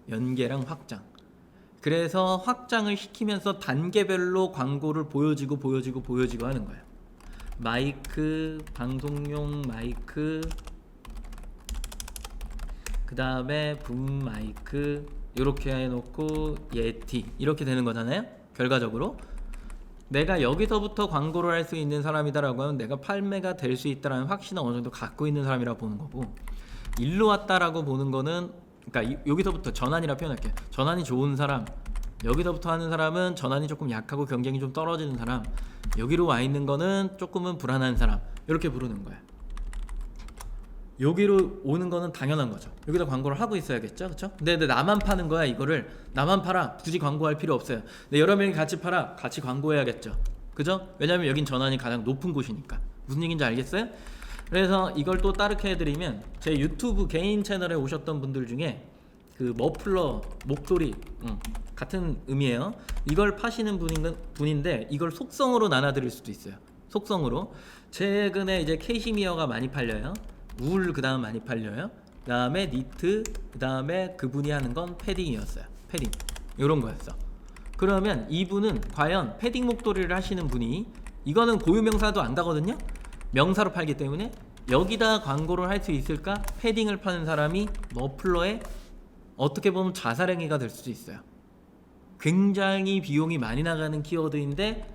연계랑 확장. 그래서 확장을 시키면서 단계별로 광고를 보여지고 하는 거예요. 마이크, 방송용 마이크, 그 다음에 붐 마이크 이렇게 해놓고 예티 이렇게 되는 거잖아요. 결과적으로 내가 여기서부터 광고를 할 수 있는 사람이다라고 하면 내가 판매가 될 수 있다라는 확신을 어느 정도 갖고 있는 사람이라고 보는 거고, 일로 왔다라고 보는 거는, 그러니까 여기서부터 전환이라 표현할게요. 전환이 좋은 사람, 여기서부터 하는 사람은 전환이 조금 약하고 경쟁이 좀 떨어지는 사람, 여기로 와 있는 거는 조금은 불안한 사람, 이렇게 부르는 거야. 여기로 오는 거는 당연한 거죠. 여기다 광고를 하고 있어야겠죠, 그렇죠? 근데 나만 파는 거야. 이거를 나만 팔아. 굳이 광고할 필요 없어요. 근데 여러 명이 같이 팔아. 같이 광고해야겠죠, 그죠? 왜냐면 여긴 전환이 가장 높은 곳이니까. 무슨 얘기인지 알겠어요? 그래서 이걸 또 따르게 해드리면, 제 유튜브 개인 채널에 오셨던 분들 중에 그 머플러 목도리 같은 의미예요. 이걸 파시는 분인데 이걸 속성으로 나눠드릴 수도 있어요. 속성으로. 최근에 이제 캐시미어가 많이 팔려요. 울 그 다음 많이 팔려요. 그 다음에 니트, 그 다음에 그분이 하는 건 패딩이었어요. 패딩 이런 거였어. 그러면 이분은 과연 패딩 목도리를 하시는 분이, 이거는 고유명사도 안 가거든요. 명사로 팔기 때문에 여기다 광고를 할 수 있을까? 패딩을 파는 사람이 머플러에 어떻게 보면 자살행위가 될 수도 있어요. 굉장히 비용이 많이 나가는 키워드인데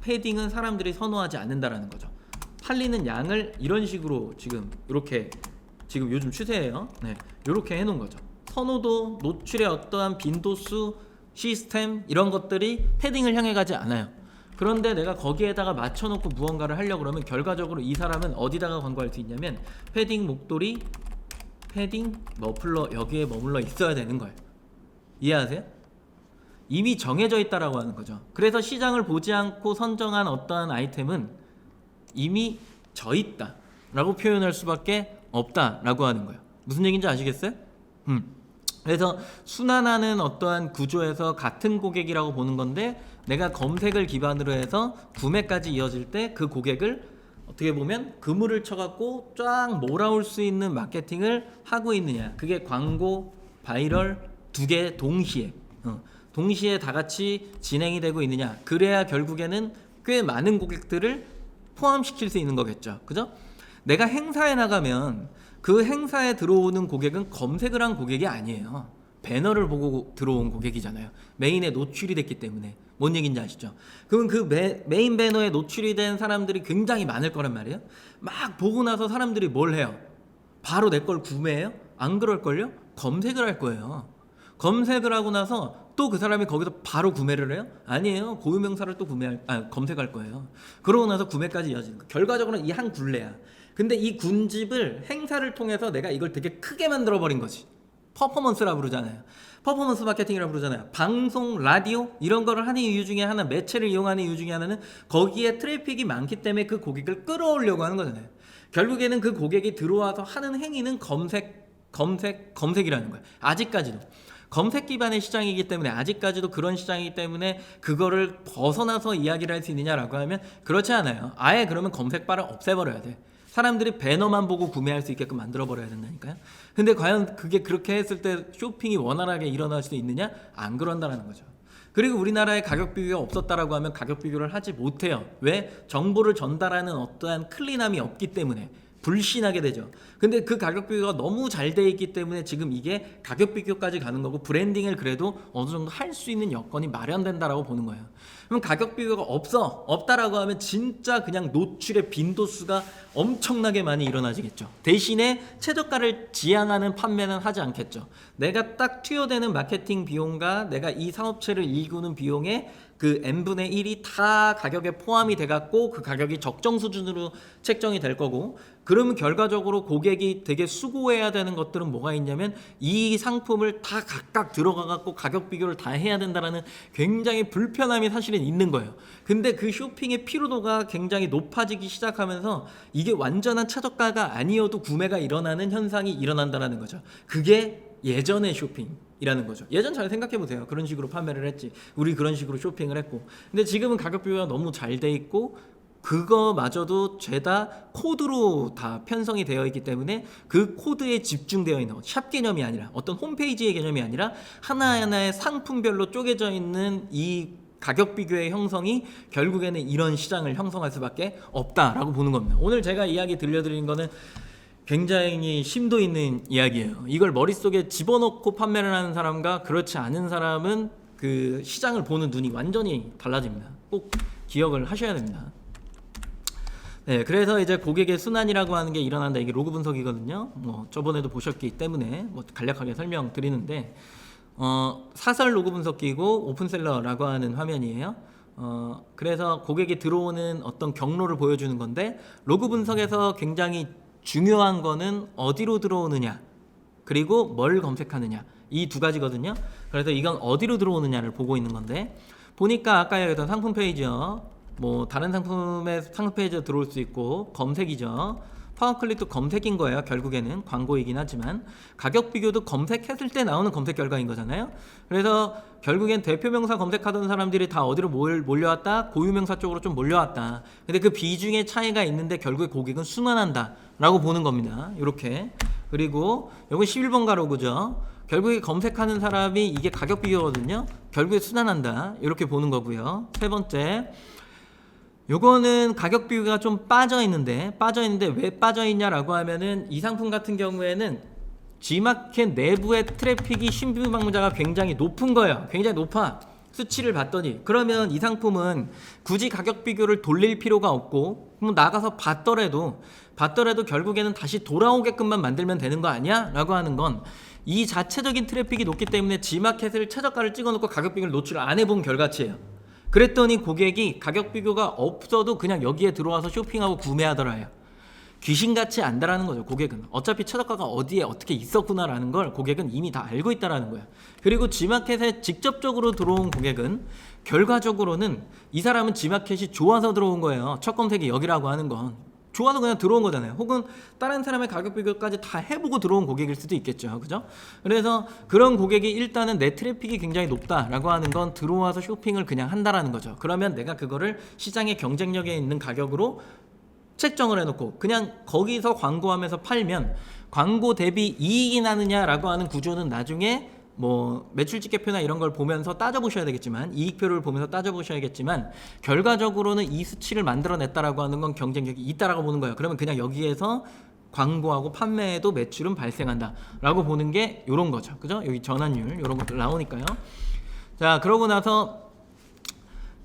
패딩은 사람들이 선호하지 않는다라는 거죠. 팔리는 양을 이런 식으로 지금 이렇게 지금 요즘 추세예요. 네, 이렇게 해놓은 거죠. 선호도, 노출의 어떠한 빈도수, 시스템 이런 것들이 패딩을 향해 가지 않아요. 그런데 내가 거기에다가 맞춰놓고 무언가를 하려고 그러면 결과적으로 이 사람은 어디다가 광고할 수 있냐면 패딩 목도리, 패딩 머플러 여기에 머물러 있어야 되는 거예요. 이해하세요? 이미 정해져 있다라고 하는 거죠. 그래서 시장을 보지 않고 선정한 어떠한 아이템은 이미 져 있다 라고 표현할 수밖에 없다 라고 하는 거예요. 무슨 얘기인지 아시겠어요? 그래서 순환하는 어떠한 구조에서 같은 고객이라고 보는 건데, 내가 검색을 기반으로 해서 구매까지 이어질 때 그 고객을 어떻게 보면 그물을 쳐갖고 쫙 몰아올 수 있는 마케팅을 하고 있느냐, 그게 광고, 바이럴 두 개 동시에 다 같이 진행이 되고 있느냐, 그래야 결국에는 꽤 많은 고객들을 포함시킬 수 있는 거겠죠, 그죠? 내가 행사에 나가면 그 행사에 들어오는 고객은 검색을 한 고객이 아니에요. 배너를 보고 들어온 고객이잖아요. 메인에 노출이 됐기 때문에. 뭔 얘기인지 아시죠? 그럼 그 메인 배너에 노출이 된 사람들이 굉장히 많을 거란 말이에요. 막 보고 나서 사람들이 뭘 해요? 바로 내 걸 구매해요? 안 그럴걸요? 검색을 할 거예요. 검색을 하고 나서 또 그 사람이 거기서 바로 구매를 해요? 아니에요. 고유명사를 또 검색할 거예요. 그러고 나서 구매까지 이어지는 거. 결과적으로는 이 한 굴레야. 근데 이 군집을 행사를 통해서 내가 이걸 되게 크게 만들어 버린 거지. 퍼포먼스라 부르잖아요. 퍼포먼스 마케팅이라 부르잖아요. 방송, 라디오 이런 거를 하는 이유 중에 하나, 매체를 이용하는 이유 중에 하나는 거기에 트래픽이 많기 때문에 그 고객을 끌어오려고 하는 거잖아요. 결국에는 그 고객이 들어와서 하는 행위는 검색이라는 거예요. 아직까지도 검색 기반의 시장이기 때문에, 아직까지도 그런 시장이기 때문에 그거를 벗어나서 이야기를 할 수 있느냐라고 하면 그렇지 않아요. 아예 그러면 검색바를 없애버려야 돼. 사람들이 배너만 보고 구매할 수 있게끔 만들어버려야 된다니까요. 근데 과연 그게 그렇게 했을 때 쇼핑이 원활하게 일어날 수 있느냐? 안 그런다는 거죠. 그리고 우리나라에 가격 비교가 없었다라고 하면 가격 비교를 하지 못해요. 왜? 정보를 전달하는 어떠한 클린함이 없기 때문에 불신하게 되죠. 근데 그 가격 비교가 너무 잘 돼 있기 때문에 지금 이게 가격 비교까지 가는 거고, 브랜딩을 그래도 어느 정도 할 수 있는 여건이 마련된다라고 보는 거예요. 그럼 가격 비교가 없다라고 하면 진짜 그냥 노출의 빈도수가 엄청나게 많이 일어나지겠죠. 대신에 최저가를 지향하는 판매는 하지 않겠죠. 내가 딱 투여되는 마케팅 비용과 내가 이 사업체를 일구는 비용에 그 n분의 1이 다 가격에 포함이 돼갖고 그 가격이 적정 수준으로 책정이 될 거고, 그러면 결과적으로 고객이 되게 수고해야 되는 것들은 뭐가 있냐면 이 상품을 다 각각 들어가갖고 가격 비교를 다 해야 된다라는 굉장히 불편함이 사실은 있는 거예요. 근데 그 쇼핑의 피로도가 굉장히 높아지기 시작하면서 이게 완전한 최저가가 아니어도 구매가 일어나는 현상이 일어난다는 거죠. 그게 예전의 쇼핑이라는 거죠. 예전 잘 생각해보세요. 그런 식으로 판매를 했지, 우리 그런 식으로 쇼핑을 했고. 근데 지금은 가격 비교가 너무 잘 돼 있고 그거마저도 죄다 코드로 다 편성이 되어 있기 때문에 그 코드에 집중되어 있는 샵 개념이 아니라, 어떤 홈페이지의 개념이 아니라 하나하나의 상품별로 쪼개져 있는 이 가격 비교의 형성이 결국에는 이런 시장을 형성할 수밖에 없다라고 보는 겁니다. 오늘 제가 이야기 들려드린 거는 굉장히 심도 있는 이야기예요. 이걸 머릿속에 집어넣고 판매를 하는 사람과 그렇지 않은 사람은 그 시장을 보는 눈이 완전히 달라집니다. 꼭 기억을 하셔야 됩니다. 네, 그래서 이제 고객의 순환이라고 하는 게 일어난다. 이게 로그 분석이거든요. 뭐 저번에도 보셨기 때문에 뭐 간략하게 설명드리는데, 사설 로그 분석기고 오픈셀러라고 하는 화면이에요. 그래서 고객이 들어오는 어떤 경로를 보여주는 건데, 로그 분석에서 굉장히 중요한 거는 어디로 들어오느냐, 그리고 뭘 검색하느냐, 이 두 가지거든요. 그래서 이건 어디로 들어오느냐를 보고 있는 건데, 보니까 아까 얘기했던 상품 페이지요. 뭐 다른 상품의 상품 페이지에 들어올 수 있고, 검색이죠. 파워클릭도 검색인 거예요. 결국에는 광고이긴 하지만 가격 비교도 검색했을 때 나오는 검색 결과인 거잖아요. 그래서 결국엔 대표명사 검색하던 사람들이 다 어디로 몰려왔다? 고유명사 쪽으로 좀 몰려왔다. 근데 그 비중의 차이가 있는데 결국에 고객은 순환한다 라고 보는 겁니다. 이렇게. 그리고 요건 11번 가로그죠. 결국에 검색하는 사람이 이게 가격 비교거든요. 결국에 순환한다 이렇게 보는 거고요. 세 번째, 요거는 가격 비교가 좀 빠져있는데 왜 빠져있냐라고 하면은, 이 상품 같은 경우에는 G마켓 내부의 트래픽이 신규 방문자가 굉장히 높은 거예요. 굉장히 높아. 수치를 봤더니. 그러면 이 상품은 굳이 가격 비교를 돌릴 필요가 없고, 그럼 나가서 봤더라도 결국에는 다시 돌아오게끔만 만들면 되는 거 아니야? 라고 하는 건, 이 자체적인 트래픽이 높기 때문에 G마켓을 최저가를 찍어놓고 가격 비교를 노출을 안 해본 결과치예요. 그랬더니 고객이 가격 비교가 없어도 그냥 여기에 들어와서 쇼핑하고 구매하더라요. 귀신같이 안다라는 거죠. 고객은 어차피 최저가가 어디에 어떻게 있었구나라는 걸 고객은 이미 다 알고 있다라는 거야. 그리고 G마켓에 직접적으로 들어온 고객은 결과적으로는 이 사람은 G마켓이 좋아서 들어온 거예요. 첫 검색이 여기라고 하는 건 좋아서 그냥 들어온 거잖아요. 혹은 다른 사람의 가격 비교까지 다 해보고 들어온 고객일 수도 있겠죠. 그죠? 그래서 그런 고객이 일단은 내 트래픽이 굉장히 높다라고 하는 건 들어와서 쇼핑을 그냥 한다라는 거죠. 그러면 내가 그거를 시장의 경쟁력에 있는 가격으로 책정을 해놓고 그냥 거기서 광고하면서 팔면 광고 대비 이익이 나느냐라고 하는 구조는 나중에 뭐 매출 집계표나 이런 걸 보면서 따져보셔야 되겠지만, 이익표를 보면서 따져보셔야겠지만, 결과적으로는 이 수치를 만들어냈다라고 하는 건 경쟁력이 있다라고 보는 거예요. 그러면 그냥 여기에서 광고하고 판매에도 매출은 발생한다 라고 보는 게 요런 거죠. 그죠? 여기 전환율 요런 것들 나오니까요. 자, 그러고 나서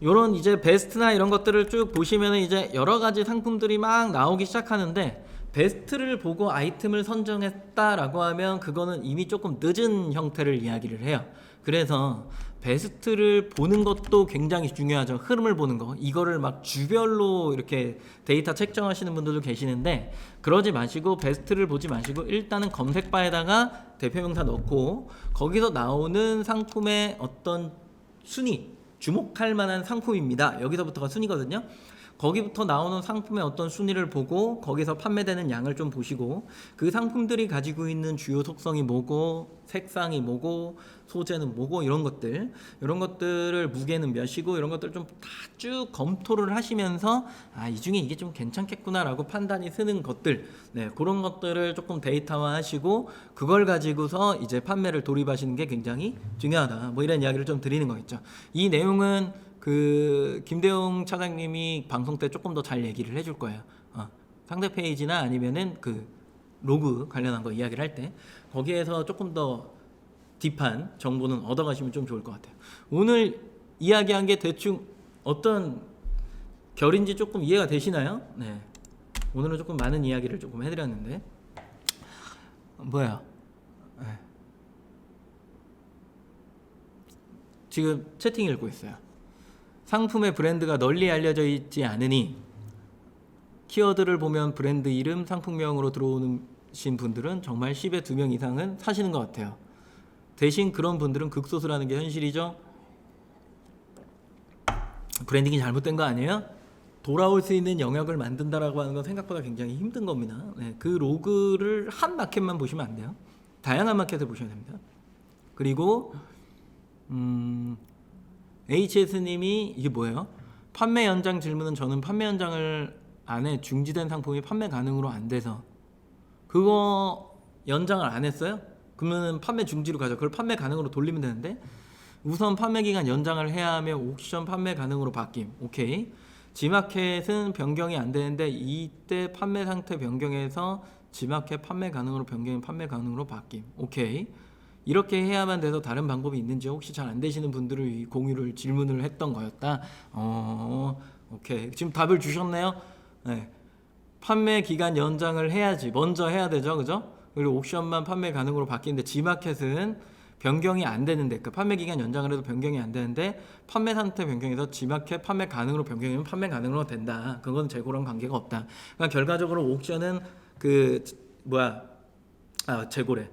요런 이제 베스트나 이런 것들을 쭉 보시면은 이제 여러 가지 상품들이 막 나오기 시작하는데, 베스트를 보고 아이템을 선정했다라고 하면 그거는 이미 조금 늦은 형태를 이야기를 해요. 그래서 베스트를 보는 것도 굉장히 중요하죠. 흐름을 보는 거. 이거를 막 주별로 이렇게 데이터 책정하시는 분들도 계시는데 그러지 마시고 베스트를 보지 마시고 일단은 검색바에다가 대표명사 넣고 거기서 나오는 상품의 어떤 순위, 주목할 만한 상품입니다. 여기서부터가 순위거든요. 거기부터 나오는 상품의 어떤 순위를 보고 거기서 판매되는 양을 좀 보시고 그 상품들이 가지고 있는 주요 속성이 뭐고 색상이 뭐고 소재는 뭐고 이런 것들을 무게는 몇이고 이런 것들을 좀 다 쭉 검토를 하시면서 이 중에 이게 좀 괜찮겠구나라고 판단이 서는 것들, 네, 그런 것들을 조금 데이터화 하시고 그걸 가지고서 이제 판매를 돌입하시는 게 굉장히 중요하다. 뭐 이런 이야기를 좀 드리는 거겠죠. 이 내용은 그 김대웅 차장님이 방송 때 조금 더 잘 얘기를 해줄 거예요. 상대 페이지나 아니면은 그 로그 관련한 거 이야기를 할 때 거기에서 조금 더 딥한 정보는 얻어가시면 좀 좋을 것 같아요. 오늘 이야기한 게 대충 어떤 결인지 조금 이해가 되시나요? 네. 오늘은 조금 많은 이야기를 조금 해드렸는데 네. 지금 채팅 읽고 있어요. 상품의 브랜드가 널리 알려져 있지 않으니 키워드를 보면 브랜드 이름, 상품명으로 들어오신 분들은 정말 10에 2명 이상은 사시는 것 같아요. 대신 그런 분들은 극소수라는 게 현실이죠. 브랜딩이 잘못된 거 아니에요? 돌아올 수 있는 영역을 만든다라고 하는 건 생각보다 굉장히 힘든 겁니다. 네, 그 로그를 한 마켓만 보시면 안 돼요. 다양한 마켓을 보셔야 됩니다. 그리고 HS님이 이게 뭐예요? 판매 연장 질문은 저는 판매 연장을 안에 중지된 상품이 판매 가능으로 안 돼서 그거 연장을 안 했어요? 그러면 판매 중지로 가죠. 그걸 판매 가능으로 돌리면 되는데 우선 판매 기간 연장을 해야 하며 옥션 판매 가능으로 바뀜. 오케이. 지마켓은 변경이 안 되는데 이때 판매 상태 변경해서 지마켓 판매 가능으로 변경이 판매 가능으로 바뀜. 오케이. 이렇게 해야만 돼서 다른 방법이 있는지 혹시 잘 안 되시는 분들을 공유를 질문을 했던 거였다. 오케이. 지금 답을 주셨네요. 네. 판매 기간 연장을 해야지. 먼저 해야 되죠. 그죠? 그리고 옥션만 판매 가능으로 바뀌는데 지마켓은 변경이 안 되는데 그 판매 기간 연장을 해도 변경이 안 되는데 판매 상태 변경해서 지마켓 판매 가능으로 변경이면 판매 가능으로 된다. 그건 재고랑 관계가 없다. 그러니까 결과적으로 옥션은 재고래.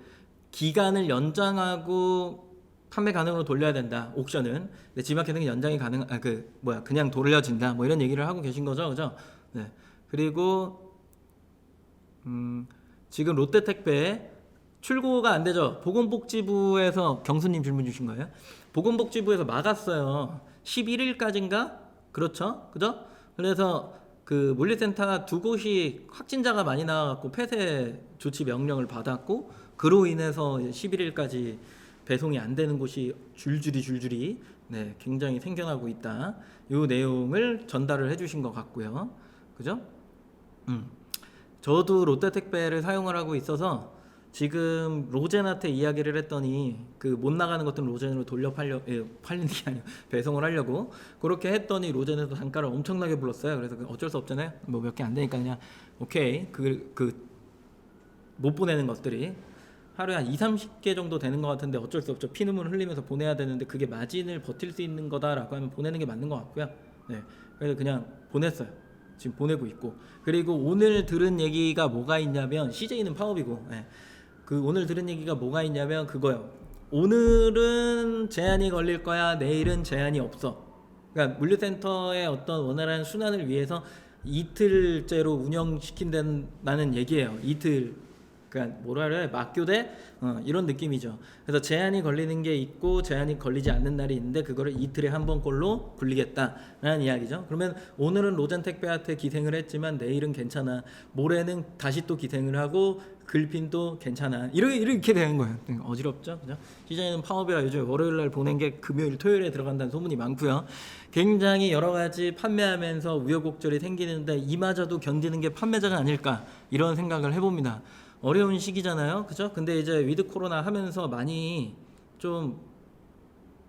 기간을 연장하고 판매 가능으로 돌려야 된다. 옥션은. 근데 지마켓은 연장이 그냥 돌려진다. 뭐 이런 얘기를 하고 계신 거죠. 그죠? 네. 그리고 지금 롯데택배 출고가 안 되죠. 보건복지부에서 경수님 질문 주신 거예요. 보건복지부에서 막았어요. 11일까지인가? 그렇죠? 그죠? 그래서 그 물류센터 두 곳이 확진자가 많이 나와갖고 폐쇄 조치 명령을 받았고 그로 인해서 11일까지 배송이 안 되는 곳이 줄줄이 네, 굉장히 생겨나고 있다. 이 내용을 전달을 해주신 것 같고요. 그죠? 저도 롯데택배를 사용을 하고 있어서 지금 로젠한테 이야기를 했더니 그 못 나가는 것들은 로젠으로 팔리는 게 아니고 배송을 하려고 그렇게 했더니 로젠에서 단가를 엄청나게 불렀어요. 그래서 어쩔 수 없잖아요. 뭐 몇 개 안 되니까 그냥 오케이 못 보내는 것들이 하루에 한 2-30개 정도 되는 것 같은데 어쩔 수 없죠. 피눈물 흘리면서 보내야 되는데 그게 마진을 버틸 수 있는 거다라고 하면 보내는 게 맞는 것 같고요. 네, 그래서 그냥 보냈어요. 지금 보내고 있고 그리고 오늘 들은 얘기가 뭐가 있냐면 CJ는 파업이고 네. 그 오늘 들은 얘기가 뭐가 있냐면 그거요. 오늘은 제한이 걸릴 거야. 내일은 제한이 없어. 그러니까 물류센터의 어떤 원활한 순환을 위해서 이틀째로 운영시킨다는 얘기예요. 이틀. 그러니까 뭐라 그래? 막교대 이런 느낌이죠. 그래서 제한이 걸리는 게 있고 제한이 걸리지 않는 날이 있는데 그거를 이틀에 한 번꼴로 굴리겠다라는 이야기죠. 그러면 오늘은 로젠택배한테 기생을 했지만 내일은 괜찮아. 모레는 다시 또 기생을 하고 글핀도 괜찮아. 이렇게 되는 거예요. 어지럽죠, 그죠? 시장에는 파업이라 요즘 월요일 날 보낸 게 금요일, 토요일에 들어간다는 소문이 많고요. 굉장히 여러 가지 판매하면서 우여곡절이 생기는데 이마저도 견디는 게 판매자가 아닐까 이런 생각을 해봅니다. 어려운 시기잖아요, 그죠? 근데 이제 위드 코로나 하면서 많이 좀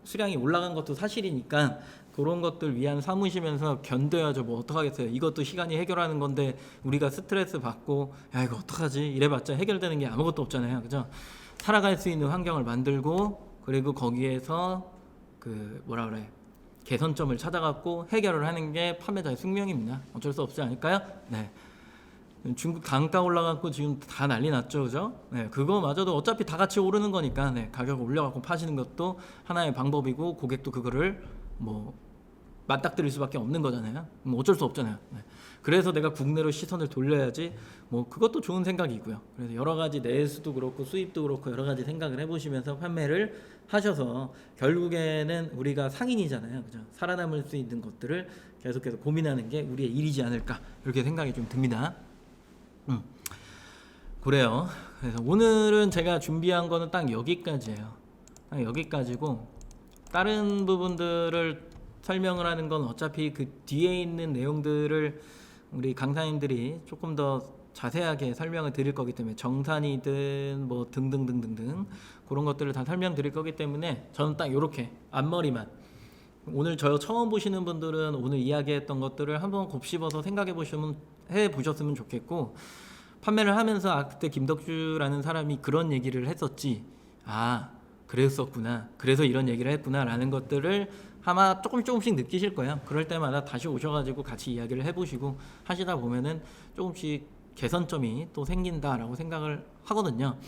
수량이 올라간 것도 사실이니까 그런 것들 위안 삼으시면서 견뎌야죠. 뭐 어떡하겠어요. 이것도 시간이 해결하는 건데 우리가 스트레스 받고 야 이거 어떡하지 이래봤자 해결되는 게 아무것도 없잖아요, 그죠? 살아갈 수 있는 환경을 만들고 그리고 거기에서 그 뭐라 그래 개선점을 찾아갖고 해결을 하는 게 판매자의 숙명입니다. 어쩔 수 없지 않을까요? 네. 중국 단가 올라가고 지금 다 난리 났죠, 그죠? 네, 그거마저도 어차피 다 같이 오르는 거니까 네, 가격 올려갖고 파시는 것도 하나의 방법이고 고객도 그거를 뭐 맞닥뜨릴 수밖에 없는 거잖아요. 어쩔 수 없잖아요. 네. 그래서 내가 국내로 시선을 돌려야지. 뭐 그것도 좋은 생각이고요. 그래서 여러 가지 내수도 그렇고 수입도 그렇고 여러 가지 생각을 해보시면서 판매를 하셔서 결국에는 우리가 상인이잖아요, 그죠? 살아남을 수 있는 것들을 계속해서 고민하는 게 우리의 일이지 않을까 이렇게 생각이 좀 듭니다. 그래요. 그래서 오늘은 제가 준비한 거는 딱 여기까지예요. 딱 여기까지고 다른 부분들을 설명을 하는 건 어차피 그 뒤에 있는 내용들을 우리 강사님들이 조금 더 자세하게 설명을 드릴 거기 때문에 정산이든 뭐 등등등등등 그런 것들을 다 설명드릴 거기 때문에 저는 딱 요렇게 앞머리만 오늘 저 처음 보시는 분들은 오늘 이야기했던 것들을 한번 곱씹어서 생각해 보셨으면 좋겠고 판매를 하면서 그때 김덕주라는 사람이 그런 얘기를 했었지 그랬었구나 그래서 이런 얘기를 했구나 라는 것들을 아마 조금씩 느끼실 거예요. 그럴 때마다 다시 오셔가지고 같이 이야기를 해보시고 하시다 보면은 조금씩 개선점이 또 생긴다라고 생각을 하거든요.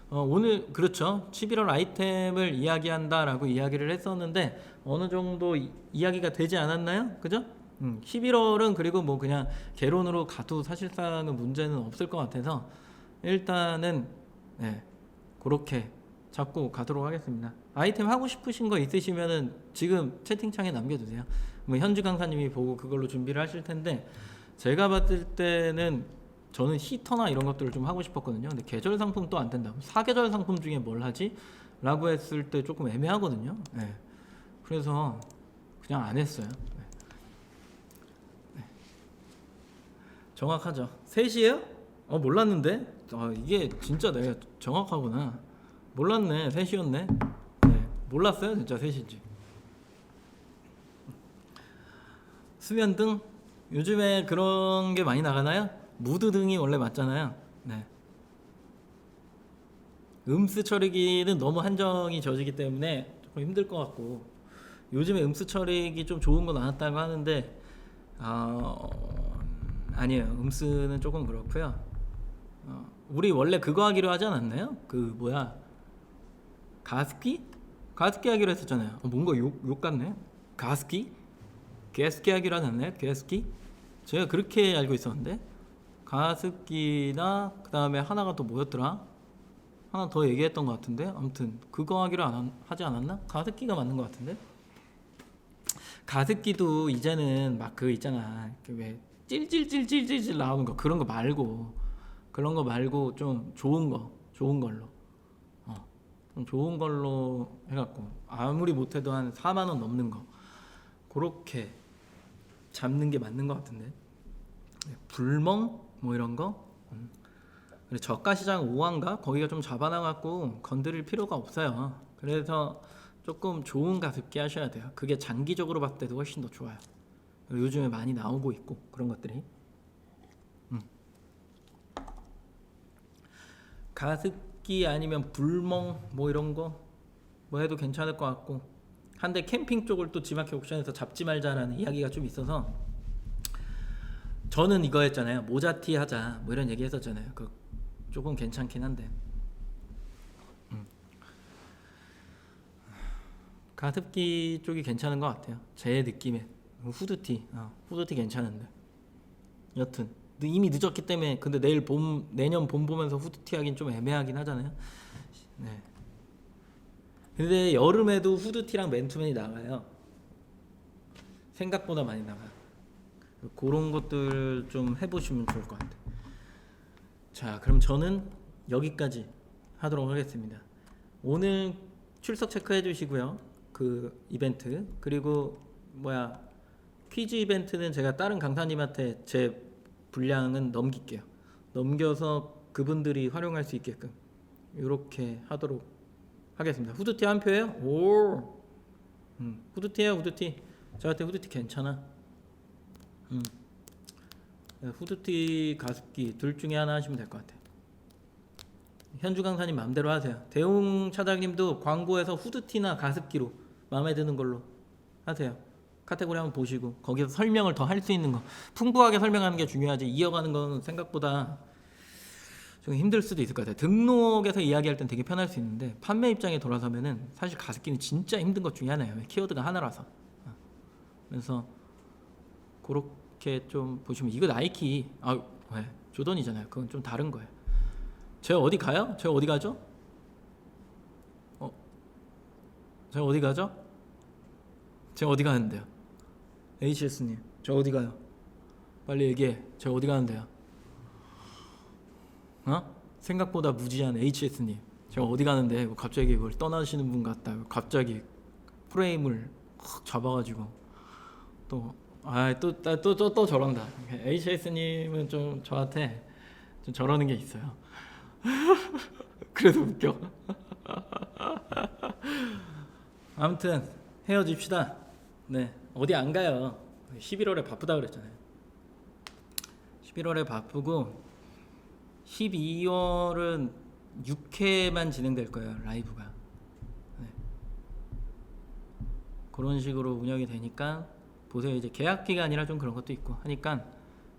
오늘 그렇죠. 11월 아이템을 이야기한다라고 이야기를 했었는데 어느 정도 이야기가 되지 않았나요? 그죠? 11월은 그리고 뭐 그냥 개론으로 가도 사실상은 문제는 없을 것 같아서 일단은 네, 그렇게 잡고 가도록 하겠습니다. 아이템 하고 싶으신 거 있으시면은 지금 채팅창에 남겨주세요. 뭐 현주 강사님이 보고 그걸로 준비를 하실 텐데 제가 봤을 때는 저는 히터나 이런 것들을 좀 하고 싶었거든요. 근데 계절 상품 또 안 된다. 사계절 상품 중에 뭘 하지? 라고 했을 때 조금 애매하거든요. 네. 그래서 그냥 안 했어요. 네. 네. 정확하죠. 3시에요? 몰랐는데? 이게 진짜 내가 정확하구나. 몰랐네. 3시였네. 네. 몰랐어요. 진짜 3시인지. 수면등? 요즘에 그런 게 많이 나가나요? 무드등이 원래 맞잖아요. 네. 음수 처리기는 너무 한정이 져지기 때문에 조금 힘들 것 같고 요즘에 음수 처리기 좀 좋은 거 나왔다고 하는데 아니에요. 음수는 조금 그렇고요. 우리 원래 그거 하기로 하지 않았나요? 그 뭐야 가습기? 가습기 하기로 했었잖아요. 뭔가 욕 같네. 가습기? 가습기 하기로 하지 않나요? 가습기? 제가 그렇게 알고 있었는데 가습기나 그 다음에 하나가 또 뭐였더라? 하나 더 얘기했던 것 같은데 아무튼 그거 하기로 하지 않았나? 가습기가 맞는 것 같은데 가습기도 이제는 막 그 있잖아 왜 찔찔찔찔찔 나오는 거 그런 거 말고 좀 좋은 걸로 좀 좋은 걸로 해갖고 아무리 못해도 한 4만 원 넘는 거 그렇게 잡는 게 맞는 것 같은데 불멍 뭐 이런 거 저가시장 5화인가 거기가 좀 잡아놔갖고 건드릴 필요가 없어요. 그래서 조금 좋은 가습기 하셔야 돼요. 그게 장기적으로 봤을 때도 훨씬 더 좋아요. 요즘에 많이 나오고 있고 그런 것들이 가습기 아니면 불멍 뭐 이런 거 뭐 해도 괜찮을 것 같고 한데 캠핑 쪽을 또 지마켓 옥션에서 잡지 말자라는 이야기가 좀 있어서 저는 이거 했잖아요. 모자티 하자 뭐 이런 얘기 했었잖아요. 그 조금 괜찮긴 한데 가습기 쪽이 괜찮은 것 같아요. 제 느낌에 후드티 괜찮은데 여튼 이미 늦었기 때문에 근데 내년 봄 보면서 후드티 하긴 좀 애매하긴 하잖아요. 네. 근데 여름에도 후드티랑 맨투맨이 나가요. 생각보다 많이 나가요. 그런 것들 좀 해보시면 좋을 것 같아요. 자, 그럼 저는 여기까지 하도록 하겠습니다. 오늘 출석 체크해 주시고요. 그 이벤트 그리고 퀴즈 이벤트는 제가 다른 강사님한테 제 분량은 넘길게요. 넘겨서 그분들이 활용할 수 있게끔 이렇게 하도록 하겠습니다. 후드티 한 표예요? 오, 후드티예요, 후드티. 저한테 후드티 괜찮아. 후드티, 가습기 둘 중에 하나 하시면 될 것 같아요. 현주 강사님 마음대로 하세요. 대웅 차장님도 광고에서 후드티나 가습기로 마음에 드는 걸로 하세요. 카테고리 한번 보시고 거기서 설명을 더 할 수 있는 거 풍부하게 설명하는 게 중요하지 이어가는 건 생각보다 좀 힘들 수도 있을 것 같아요. 등록에서 이야기할 땐 되게 편할 수 있는데 판매 입장에 돌아서면은 사실 가습기는 진짜 힘든 것 중에 하나예요. 키워드가 하나라서. 그래서 그렇게 좀 보시면 이거 나이키 왜? 조던이잖아요. 그건 좀 다른 거예요. 제가 어디 가요? 제가 어디 가죠? 제가 어디 가죠? 제가 어디 가는데요? HS님, 저 어디 가요? 빨리 얘기해. 제가 어디 가는데요? 생각보다 무지한 HS님, 제가 어디 가는데 갑자기 이걸 떠나시는 분 같다. 갑자기 프레임을 확 잡아가지고 또 저런다. HS님은 좀 저한테 좀 저러는 게 있어요. 그래서 웃겨. 아무튼 헤어집시다. 네, 어디 안 가요. 11월에 바쁘다 그랬잖아요. 11월에 바쁘고 12월은 6회만 진행될 거예요. 라이브가. 네. 그런 식으로 운영이 되니까 보세요. 이제 계약 기간이라 좀 그런 것도 있고 하니까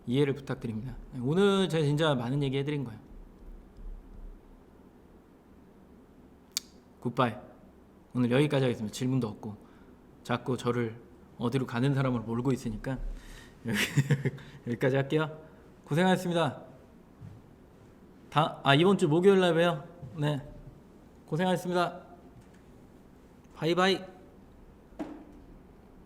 이해를 부탁드립니다. 네, 오늘 제가 진짜 많은 얘기 해드린 거예요. 굿바이. 오늘 여기까지 하겠습니다. 질문도 없고 자꾸 저를 어디로 가는 사람을 몰고 있으니까 여기까지 할게요. 고생하셨습니다. 이번 주 목요일 날 봬요. 네, 고생하셨습니다. 바이바이.